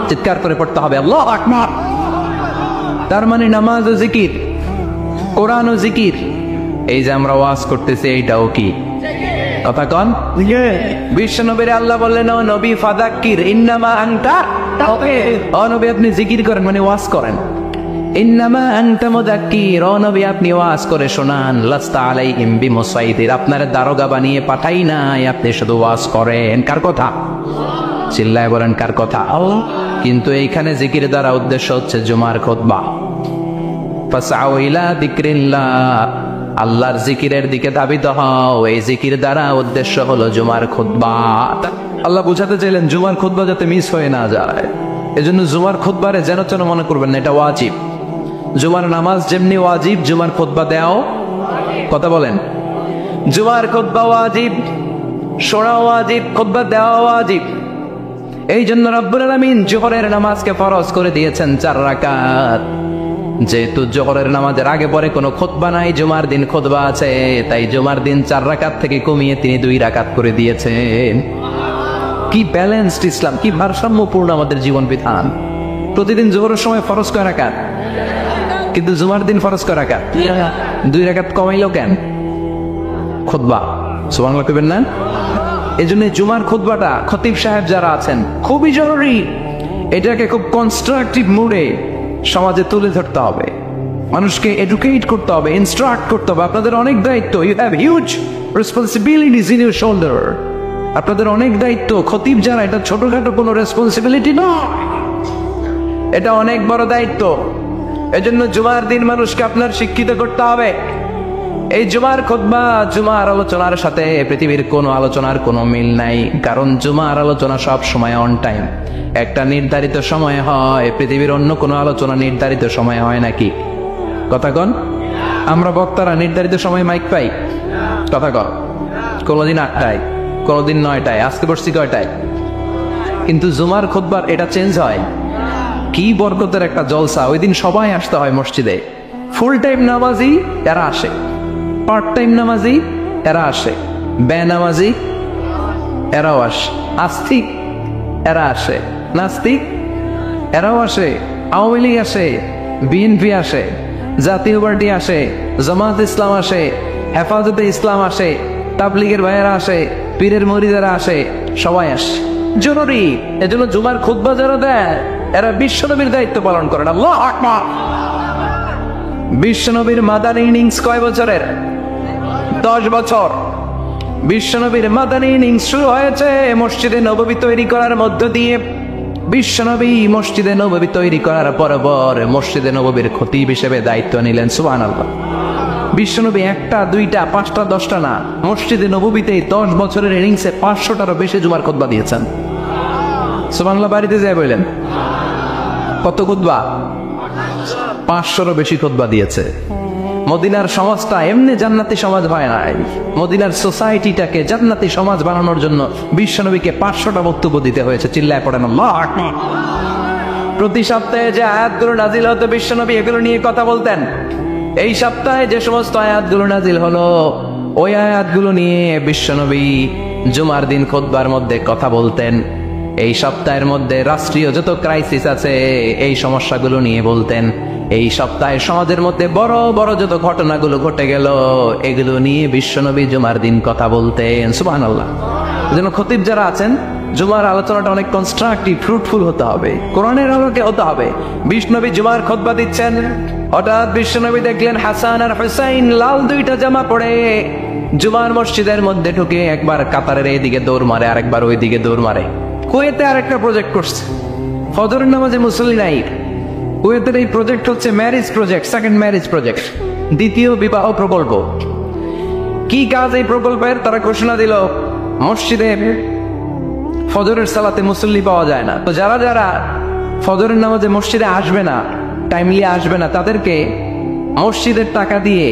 চিৎকার করে পড়তে হবে আল্লাহু আকবার। তার মানে নামাজ ও জিকির, কোরআন ও জিকির। এই যে আমরা ওয়াজ করতেছি এইটাও কি কথা কন? বিশ্ব নবীর আল্লাহ বললেন, ও নবী ফাযাক্কির ইন্নামা আনতা, ও নবী আপনি জিকির করেন মানে ওয়াজ করেন। ইন্নামা আনতা মুযাক্কির, ও নবী আপনি ওয়াজ করে শোনান। লাস্তা আলাইহিম বিমুসাইতির, আপনার দারোগা বানিয়ে পাঠাই নাই, আপনি শুধু ওয়াজ করেন। কার কথা? চিল্লায় বলেন কার কথা? আল্লাহ। কিন্তু এইখানে জিকির দ্বারা উদ্দেশ্য হচ্ছে জুমার খুতবা। ফাসআউ ইলা যিকরিল্লাহ, আল্লাহর জিকিরের দিকে ধাবিত হও। এই জিকির দ্বারা উদ্দেশ্য হলো জুমার খুতবা। আল্লাহ বুঝাতে চাইলেন জুমার খুতবা যাতে মিস হয়ে না যায়, এজন্য জুমার খুতবারে যেন তেন মনে করবেন না, এটা ওয়াজিব। জুমার নামাজ যেমনি ওয়াজিব, জুমার খুতবা দেওয়াও কথা বলেন, জুমার খুতবা ওয়াজিব, শোনা ওয়াজিব, খুতবা দেওয়া ওয়াজিব। এই জন্য রব্বুল আলামিন জোহরের নামাজকে ফরজ করে দিয়েছেন 4 রাকাত। যেহেতু জোহরের নামাজের আগে পরে কোনো খুতবা নাই, জুমার দিন খুতবা আছে, তাই জুমার দিন 4 রাকাত থেকে কমিয়ে তিনি 2 রাকাত করে দিয়েছেন। কি ব্যালেন্সড ইসলাম, কি ভারসাম্যপূর্ণ আমাদের জীবন বিধান। প্রতিদিন জোহরের সময় ফরজ কয় রাকাত, কিন্তু জুমার দিন ফরজ কয় রাকাত, 2 রাকাত কমাইলো কেন? খুতবা, সুবহানাল্লাহ কইবেন না? এই জন্য জুমার খুতবাটা খতিব সাহেব যারা আছেন খুবই জরুরি। এটাকে খুব কনস্ট্রাকটিভ মুডে সমাজে তুলে ধরতে হবে, মানুষকে এডুকেট করতে হবে, ইনস্ট্রাক্ট করতে হবে। আপনাদের অনেক দায়িত্ব, you have huge responsibilities in your shoulder. আপনাদের অনেক দায়িত্ব। খতিব যারা, এটা ছোটখাটো কোনো রেসপন্সিবিলিটি নয়, এটা অনেক বড় দায়িত্ব। এজন্য জুমার দিন মানুষকে আপনার শিক্ষিত করতে হবে। এই জুমার খুতবা, জুমার আলোচনার সাথে পৃথিবীর কোনো আলোচনার কোনো মিল নাই, কারণ জুমার আলোচনা সব সময় অন টাইম, একটা নির্ধারিত সময় হয়। পৃথিবীর অন্য কোনো আলোচনা নির্ধারিত সময় হয় নাকি? কথা কন। আমরা বক্তারা নির্ধারিত সময় মাইক পাই, কথা কন। কোনোদিন 8টায়, কোনোদিন 9টায়, আজকে বসছি কয়টায়। কিন্তু জুমার খুতবার এটা চেঞ্জ হয়। কি বরকতের একটা জলসা! ওই দিন সবাই আসতে হয় মসজিদে। ফুল টাইম নামাজি এরা আসে, পার্ট টাইম নামাজি এরা আসে, বেনামাজি এরাও আসে, আস্তিক এরা আসে, নাস্তিক এরাও আসে, আওয়ামী লীগ আসে, বিএনপি আসে, জাতীয় পার্টি আসে, জামাত ইসলাম আসে, হেফাজতে ইসলাম আসে, তাবলীগের ভাইয়েরা আসে, পীরের মুরিদেরা আসে, সবাই আসে। জরুরি। এজন্য জুমার খুতবা যারা দেয় এরা বিশ্বনবীর দায়িত্ব পালন করেন। আল্লাহু আকবার। বিশ্বনবীর মাদানী ইনিংস কয় বছরের? 10 বছর। বিশ্বনবীর মাদানী ইনিংস শুরু হয়েছে মসজিদে নববী তৈরি করার মধ্য দিয়ে। বিশ্বনবী মসজিদে নববী তৈরি করার পর মসজিদে নববীর খতিব হিসেবে দায়িত্ব নিলেন। সুবহানাল্লাহ। বিশ্বনবী 1টা 2টা 5টা 10টা না, মসজিদে নববীতে 10 বছরের ইনিংসে 500টারও বেশি জুমার খুতবা দিয়েছেন। সুবহানাল্লাহ। বাড়িতে যায় বললেন কত খুতবা? 500রও বেশি খুতবা দিয়েছে। মদিনার সমাজটা এমনি জান্নাতি সমাজ হয় নাই। মদিনার সোসাইটিটাকে জান্নাতি সমাজ বানানোর জন্য বিশ্বনবীকে 500টা বক্তব্য দিতে হয়েছে। চিল্লায় পড়েন আল্লাহু আকবার। প্রতি সপ্তাহে যে আয়াতগুলো নাজিল হতো বিশ্বনবী এগুলো নিয়ে কথা বলতেন। এই সপ্তাহে যে সমস্ত আয়াতগুলো নাজিল হলো ওই আয়াতগুলো নিয়ে বিশ্বনবী জুমার দিন খুতবার মধ্যে কথা বলতেন। এই সপ্তাহের মধ্যে রাষ্ট্রীয় যত ক্রাইসিস আছে এই সমস্যাগুলো নিয়ে বলতেন। এই সপ্তাহে সমাজের মধ্যে বড় বড় যত ঘটনাগুলো ঘটে গেল এগুলো নিয়ে বিশ্বনবী জুমার দিন কথা বলতেন। সুবহানাল্লাহ। যেন খতিব যারা আছেন জুমার আলোচনাটা অনেক কনস্ট্রাকটিভ, ফ্রুটফুল হতে হবে, কোরআনের আলোকে হতে হবে। বিশ্বনবী জুমার খুতবা দিচ্ছেন, হঠাৎ বিশ্বনবী দেখলেন হাসান আর হুসাইন লাল 2টা জামা পরে জুমার মসজিদের মধ্যে ঢুকে একবার কাতারের এইদিকে দৌড় মারে, আরেকবার ওই দিকে দৌড় মারে। কুয়েতে আরেকটা প্রজেক্ট করছে, ফজরের নামাজে মুসল্লি নাই। কুয়েতের এই প্রজেক্ট হচ্ছে marriage project, second marriage project, দ্বিতীয় বিবাহ প্রকল্প। কি কাজ এই প্রকল্পের? তারা ঘোষণা দিল মসজিদে ফজরের সালাতে মুসল্লি পাওয়া যায় না, তো যারা যারা ফজরের নামাজে মসজিদে আসবে না, টাইমলি আসবে না, তাদেরকে মসজিদের টাকা দিয়ে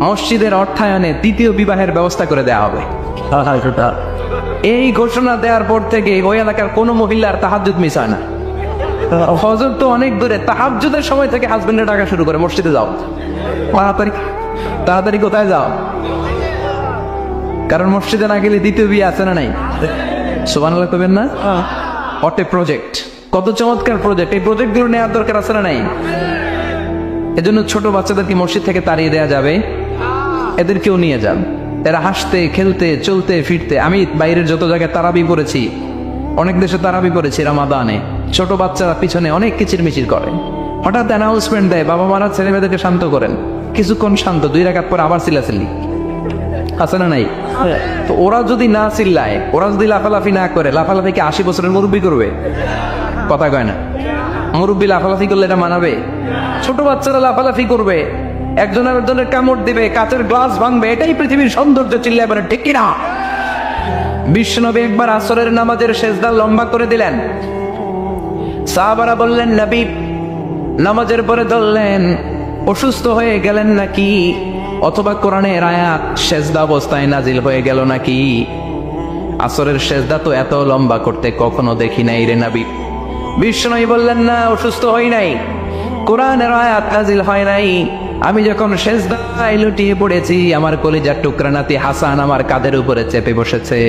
মসজিদের অর্থায়নে দ্বিতীয় বিবাহের ব্যবস্থা করে দেওয়া হবে। এই ঘোষণা দেওয়ার পর থেকে ওই এলাকার কোনো মহিলার তাহাজ্জুদ মিস হয় না। ফজর তো অনেক দূরে, তাহাজ্জুদের সময় থেকে হাজবেন্ডের টাকা শুরু করে মসজিদে যাও, তাড়াতাড়ি তাড়াতাড়ি কোথায় যাও, কারণ মসজিদে না গেলে দ্বিতীয় বিয়ে আছে না নাই? সুবহানাল্লাহ কইবেন না? হোয়াট এ প্রজেক্ট, কত চমৎকার প্রজেক্ট! এই প্রজেক্টগুলো নেওয়ার দরকার আছে না নাই? এজন্য ছোট বাচ্চাদেরকে মসজিদ থেকে তাড়িয়ে দেওয়া যাবে, এদেরকেও নিয়ে যান। এরা হাসতে খেলতে চলতে ফিরতে, আমি বাইরের যত জায়গায় তারাবি পড়েছি, অনেক দেশে তারাবি পড়েছি রামাদানে, ছোট বাচ্চারা পিছনে অনেক কিচিরমিচির করে, হঠাৎ অ্যানাউন্সমেন্ট দেয় বাবা মারা ছেলে মেয়েদেরকে শান্ত করেন, কিছুক্ষণ শান্ত, 2 রাকাত পরে আবার চিল্লাচিল্লি, আছে না নাই? তো ওরা যদি না চিল্লায়, ওরা যদি লাফালাফি না করে, লাফালাফি কি 80 বছরের মুরব্বী করবে? কথা কয় না। মুরব্বী লাফালাফি করলে এটা মানাবে? ছোট বাচ্চারা লাফালাফি করবে, একজন আরেকজনের কামড় দিবে, কাচের গ্লাস ভাঙবে, এটাই পৃথিবীর সৌন্দর্য, চিল্লায় বলে ঠিক কিনা? বিশ্বনবী একবার আসরের নামাজের সেজদা লম্বা করে দিলেন, সাহাবারা বললেন নবী নামাজের পরে ধরলেন অসুস্থ হয়ে গেলেন নাকি, অথবা কোরআনের আয়াত সেজদা অবস্থায় নাজিল হয়ে গেল নাকি? আসরের সেজদা তো এত লম্বা করতে কখনো দেখি নাই রে নবী। বিশ্বনবী বললেন না, অসুস্থ হই নাই, কোরআনের আয়াত নাজিল হয় নাই, আমি যখন সেজদায় লুটিয়ে পড়েছি আমার কলিজার টুকরা নাতি হাসান আমার কাঁধের উপরে চেপে বসেছে,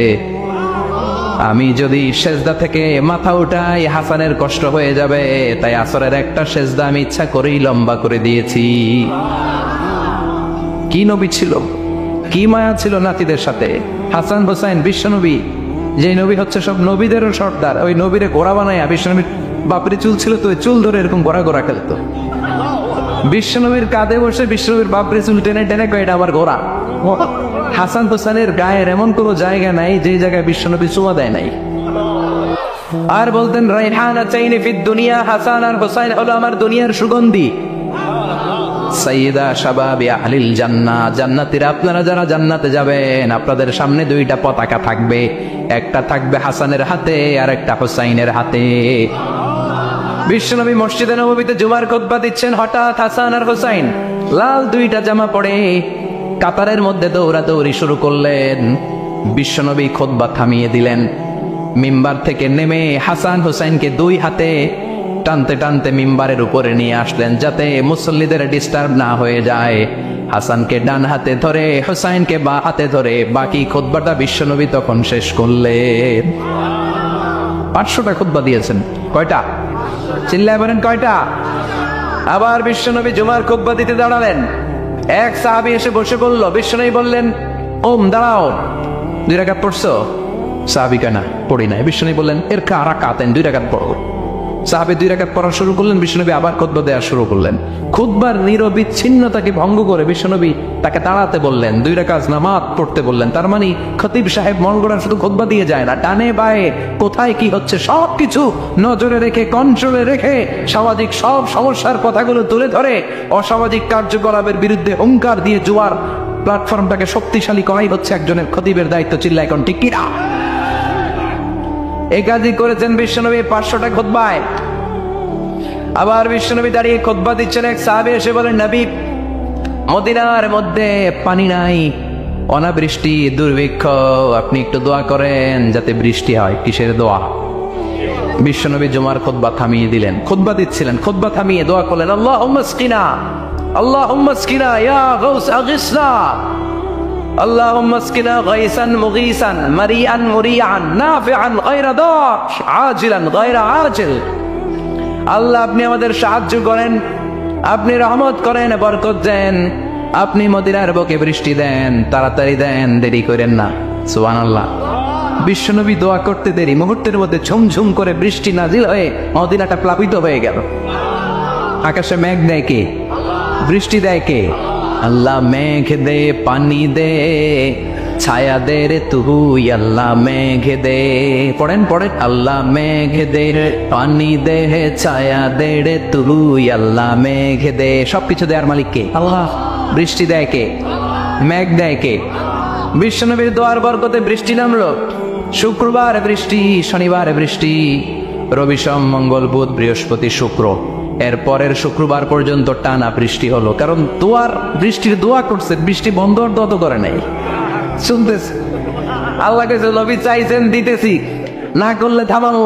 আমি যদি সেজদা থেকে মাথা উঠাই হাসানের কষ্ট হয়ে যাবে, তাই আসরের একটা সেজদা আমি ইচ্ছা করেই লম্বা করে দিয়েছি। কি নবী ছিল, কি মায়া ছিল নাতিদের সাথে। হাসান হোসাইন বিশ্বনবী, যে নবী হচ্ছে সব নবীদেরও সর্দার, ওই নবীরে গোড়া বানায়া, বিশ্বনবীর বাপরে চুল ছিল তো, ওই চুল ধরে এরকম গোড়া গোড়া খেলতো, বিশ্বনবীর কাঁধে বসে বিশ্বনবীর বাপরে চুল টেনে টেনে কয় এটা আমার গোড়া। হাসান হোসেনের গায়ের এমন কোনো জায়গা নাই যে জায়গায় বিশ্বনবী চুমা দেয় নাই। আর বলতেন রাইহানা চাইনি ফিদ দুনিয়া, হাসান আর হোসাইন হলো আমার দুনিয়ার সুগন্ধি। সাইয়্যিদা শাবাবি আহলিল জান্নাহ, জান্নাতীরা আপনারা যারা জান্নাতে যাবেন আপনাদের সামনে 2টা পতাকা থাকবে, একটা থাকবে হাসানের হাতে আর একটা হোসাইনের হাতে। বিশ্বনবী মসজিদে নববীতে জুমার খুতবা দিচ্ছেন, হঠাৎ হাসান আর হোসাইন লাল 2টা জামা পরে কাতারের মধ্যে দৌড়াদৌড়ি শুরু করলেন। বিশ্বনবী খুতবা থামিয়ে দিলেন, মিম্বার থেকে নেমে হাসান হোসাইনকে 2 হাতে টানতে টানতে মিম্বারের উপরে নিয়ে আসলেন যাতে মুসল্লিদের ডিস্টার্ব না হয়ে যায়। হাসানকে ডান হাতে ধরে হোসাইনকে বাঁ হাতে ধরে বাকি খুতবাটা বিশ্বনবী তখন শেষ করলেন। 500টা খুতবা দিয়েছেন, কয়টা? চিল্লায় বলেন কয়টা? আবার বিশ্বনবী জুমার খুতবা দিতে দাঁড়ালেন, এক সাহাবী এসে বসে বলল, বিশ্বনবী বললেন ওম দাঁড়াও, 2 রাকাত পড়ছো? সাহাবী কয় না পড়ি নাই। বিশ্বনবী বললেন এর কারাকাতেন, 2 রাকাত পড়ো। সাহাবী 2 রাকাত পড়া শুরু করলেন, বিশ্বনবী আবার খুতবা দেওয়া শুরু করলেন। খুতবার নিরবিচ্ছিন্নতাকে ভঙ্গ করে বিশ্বনবী তাকে দাঁড়াতে বললেন, 2 রাকাত নামাজ পড়তে বললেন। তার মানে খতিব সাহেব মন গড়া শুধু খুতবা দিয়ে যায় না, ডানে বায়ে কোথায় কি হচ্ছে সবকিছু নজরে রেখে, কন্ট্রোলে রেখে সামাজিক সব সমস্যার কথাগুলো তুলে ধরে অসামাজিক কার্যকলাপের বিরুদ্ধে হুঙ্কার দিয়ে জুয়ার প্ল্যাটফর্মটাকে শক্তিশালী করাই হচ্ছে একজনের খতিবের দায়িত্ব। চিল্লায় এখন ঠিক কিনা? এই কাজই করেছেন বিশ্বনবী 500টা খুতবায়। আবার বিশ্বনবী দাঁড়িয়ে খুতবা দিচ্ছেন, এক সাহাবী এসে বলেন, নবী মদিনার মধ্যে পানি নাই, অনাবৃষ্টি, দুর্ভিক্ষ, আপনি একটু দোয়া করেন যাতে বৃষ্টি হয়। কিসের দোয়া? বিশ্বনবী জুমার খুতবা থামিয়ে দিলেন, খুতবা দিচ্ছিলেন, খুতবা থামিয়ে দোয়া করলেন, আল্লাহুম্মা আসকিনা, আল্লাহুম্মা আসকিনা ইয়া গাউস আগিসনা, আল্লাহুম্মা আসকিনা গাইসান মুগীসান মারিয়ান মুরিয়ান নাফিআন গায়রা দার আজিলান গায়রা আজিল। আল্লাহ আপনি আমাদের সাহায্য করেন, আপনি রহমত করেন, বরকত দেন, আপনি মদিনার বুকে বৃষ্টি দেন, তাড়াতাড়ি দেন, দেরি করেন না। সুবহানাল্লাহ। বিশ্বনবী দোয়া করতে দেরি, মুহূর্তের মধ্যে ঝুমঝুম করে বৃষ্টি নাজিল হয়ে মদিনাটা প্লাবিত হয়ে গেল। আকাশে মেঘ দেয় কে? বৃষ্টি দেয় কে? আল্লাহ। মেঘ দে পানি দে ছায়া দে রে তুই, আল্লাহ মেঘ দে। পড়েন পড়েন, আল্লাহ মেঘ দে পানি দে ছায়া দে রে তুই, আল্লাহ মেঘ দে। সবকিছু দেয়ার মালিক কে? আল্লাহ। বৃষ্টি দেয় কে? মেঘ দেয় কে? বিশ্বনবীর দোয়ার বরকতে বৃষ্টি নামলো। শুক্রবার বৃষ্টি, শনিবার বৃষ্টি, রবি সোম মঙ্গল বুধ বৃহস্পতি শুক্র, এর পরের শুক্রবার পর্যন্ত টানা বৃষ্টি হলো। কারণ দোয়ার বৃষ্টির দোয়া করছে, বৃষ্টি বন্ধ দত করে নাই, শুনতেছে। আল্লাহ কাছে নবী চাইছেন দিতেছি, না করলে থামানো।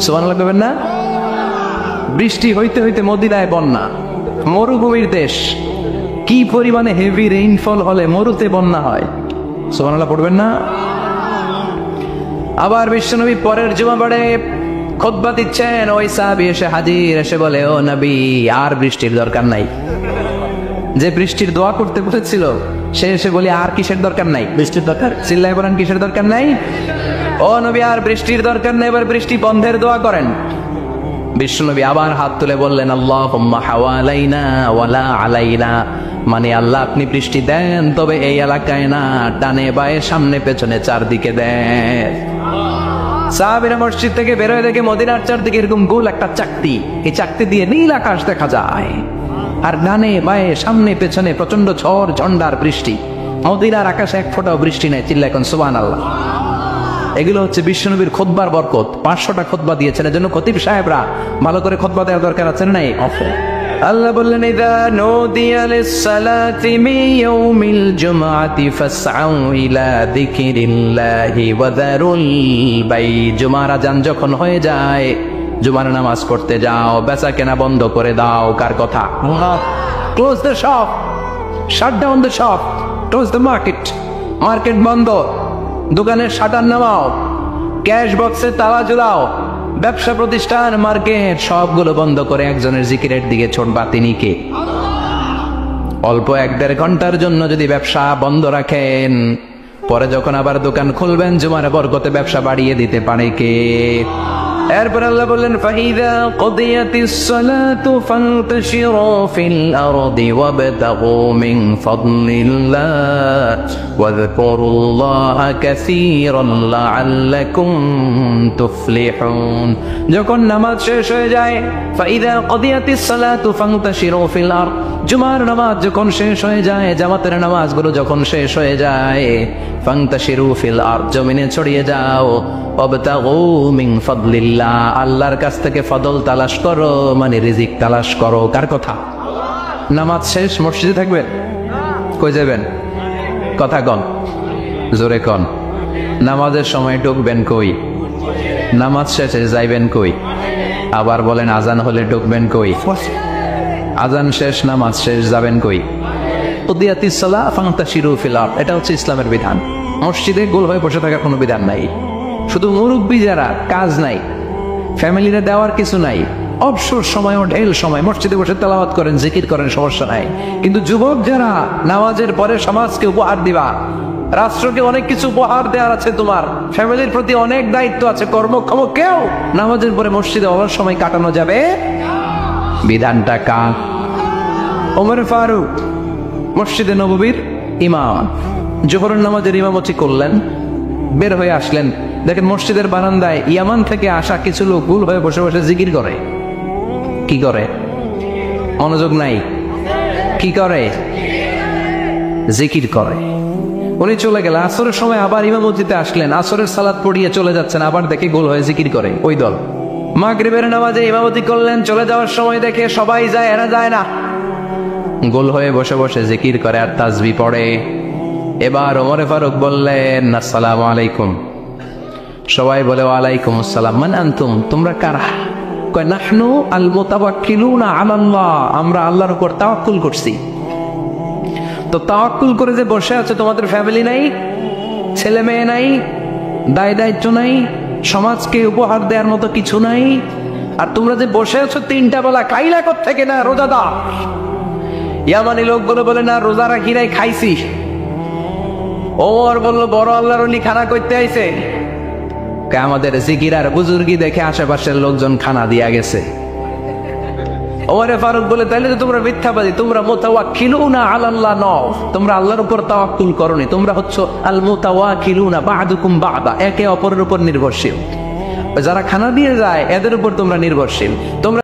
সুবহানাল্লাহ করবেন না? বৃষ্টি হইতে হইতে মদিনায় বন্যা, মরুভূমির দেশ, কি পরিমাণে হেভি রেইনফল হলে মরুতে বন্যা হয়। সুবহানাল্লাহ পড়বেন না? আবার বিশ্বনবী পরের জুমাবারে খুতবা দিচ্ছেন, ওই সাহাবী এসে হাজির, এসে বলে, ও নবী, আর বৃষ্টির দরকার নাই। যে বৃষ্টির দোয়া করতে বলেছিল সে এসে বলি, আর কিসের দরকার নাই? বৃষ্টির দরকার। চিল্লায় বলেন, কিসের দরকার নাই? ও নবী, আর বৃষ্টির দরকার নাই, এবার বৃষ্টি বন্ধের দোয়া করেন। বিশ্বনবী আবার হাত তুলে বললেন, আল্লাহুম্মা হাওয়ালাইনা ওয়ালা আলাইনা, মানে আল্লাহ আপনি বৃষ্টি দেন, তবে এই এলাকায় না, ডানে বায়ে সামনে পেছনে চারদিকে দেন। সাহাবীরা মসজিদ থেকে বের হয়ে দেখে মদিনার চারদিকে এরকম গোল একটা চাকতি, এই চাকতি দিয়ে নীল আকাশ দেখা যায়, আর ডানে বায়ে সামনে পেছনে প্রচন্ড ঝড় ঝন্ডার বৃষ্টি। মদিনার আকাশে এক ফোঁটাও বৃষ্টি নাই। চিল্লা এখন সুবহানাল্লাহ। এগুলো হচ্ছে বিশ্বনবীর খুতবার বরকত। 500টা খুতবা দিয়েছেন, এজন্য খতিব সাহেবরা ভালো করে খুতবা দেওয়ার দরকার আছে নাই? আল্লাহ বললেন, ইযা নুদিয়া লিস-সালাতি মিন ইয়াউমিল জুমআতি ফাসআউ ইলা যিকরিল্লাহি ওয়া যারুল বাই। জুমার আযান যখন হয়ে যায়, জুমার নামাজ পড়তে যাও, বেচা কেনা বন্ধ করে দাও। কার কথা? Close the shop, shut down the shop, close the market. Market বন্ধ, দোকানের শাটার নামাও, ক্যাশ বক্সে তালা ঝুলাও, ব্যবসা প্রতিষ্ঠান মার্কেট সবগুলো বন্ধ করে একজনের জিকিরের দিকে ছোটবা। তিনি কে? অল্প 1-1.5 ঘন্টার জন্য যদি ব্যবসা বন্ধ রাখেন, পরে যখন আবার দোকান খুলবেন, জুমার বরকতে ব্যবসা বাড়িয়ে দিতে পারে কে? এরপর আল্লাহ বললেন, ফাইযা কুদিয়াতিস সালাতু ফান্তাশিরু ফিল আরদি ওয়াবতাগু মিন ফাদলিল্লাহ ওয়াযকুরুল্লাহা কাসীরান লাআল্লাকুম তুফলিহুন। যখন নামাজ শেষ হয়ে যায়, ফাইযা কুদিয়াতিস সালাতু ফান্তাশিরু ফিল আরদ, জুমার নামাজ যখন শেষ হয়ে যায়, জামাতের নামাজগুলো যখন শেষ হয়ে যায়, ফান্তাশিরু ফিল আরদ, জমিনে ছড়িয়ে যাও, ওয়াবতাগু মিন ফাদলিল্লাহ, আল্লাহর কাছ থেকে ফদল তালাশ করো, মানে রিজিক তালাশ করো। কার কথা? নামাজ শেষ মসজিদে থাকবেন? কই যাবেন? কথা কন, জোরে কন। নামাজের সময় ঢুকবেন কই? নামাজ শেষে যাইবেন কই? আবার বলেন, আজান হলে ঢুকবেন কই? আজান শেষ, নামাজ শেষ, যাবেন কই? কুদিয়াতিস সালাহ ফান্তাশিরু ফিল আরদ, এটা হচ্ছে ইসলামের বিধান। মসজিদে গোল হয়ে বসে থাকার কোনো বিধান নাই। শুধু মুরব্বী যারা, কাজ নাই, ফ্যামিলিরা দেওয়ার কিছু নাই, অবসর সময় ও ঢেল সময় মসজিদে বসে তেলাওয়াত করেন, জিকির করেন, সমস্যা নাই। কিন্তু যুবক যারা, নামাজের পরে সমাজকে উপহার দিবা, রাষ্ট্রকে অনেক কিছু উপহার দেওয়ার আছে, তোমার ফ্যামিলির প্রতি অনেক দায়িত্ব আছে, কর্মক্ষম কেউ নামাজের পরে মসজিদে অলস সময় কাটানো যাবে? বিধানটা কার? ওমর ফারুক মসজিদে নববীর ইমাম, জোহরের নামাজের ইমামতি করলেন, বের হয়ে আসলেন, দেখেন মসজিদের বারান্দায় ইয়ামান থেকে আসা কিছু লোক ভুল হয়ে বসে বসে জিকির করে। কি করে? মনোযোগ নাই। কি করে? জিকির করে। উনি চলে গেলেন, আসরের সময় আবার ইমামতিতে আসলেন, আসরের সালাত পড়িয়ে চলে যাচ্ছেন, আবার দেখে গোল হয়ে জিকির করে ওই দল। মাগরিবের নামাজে ইমামতি করলেন, চলে যাওয়ার সময় দেখে সবাই যায়, এরা যায় না, গোল হয়ে বসে বসে জিকির করে আর তাসবিহ পড়ে। এবার ওমর ফারুক বললেন, আসসালামু আলাইকুম। সবাই বলে, ওয়ালাইকুম আসসালাম। মান আনতুম, তোমরা কারা? কয়, নাহনু আল মুতাওয়াক্কিলুনা আলাল্লাহ, আমরা আল্লাহর উপর তাওয়াক্কুল করছি। তো তাওয়াক্কুল করে যে বসে আছে, তোমাদের ফ্যামিলি নাই, ছেলে মেয়ে নাই, দায় দায়িত্ব নাই, সমাজকে উপহার দেওয়ার মতো কিছু নাই, আর তোমরা যে বসে আছো 3টা বেলা, খাইলা কোত্থেকে? না রোজাদার। ইয়ামানি লোকগুলো বলে, না রোজা রাখি নাই, খাইছি। ওমর বলল, বড় আল্লাহর ওলি খানা করতে আইছে। আমাদের জিকির আর বুজুর্গি দেখে আশেপাশের লোকজন খানা দিয়া গেছে। ওমরে ফারুক বলে, তাইলে তো তোমরা মিথ্যাবাদী, তোমরা মুতাওয়াক্কিলুনা আলাল্লাহ নও, তোমরা আল্লাহর উপর তাওয়াক্কুল করনি, তোমরা হচ্ছে আল মুতাওয়াক্কিলুনা বা'দুকুম বা'দা, একে অপরের উপর নির্ভরশীল। যারা খানা দিয়ে যায় এদের উপর তোমরা নির্ভরশীল। তোমরা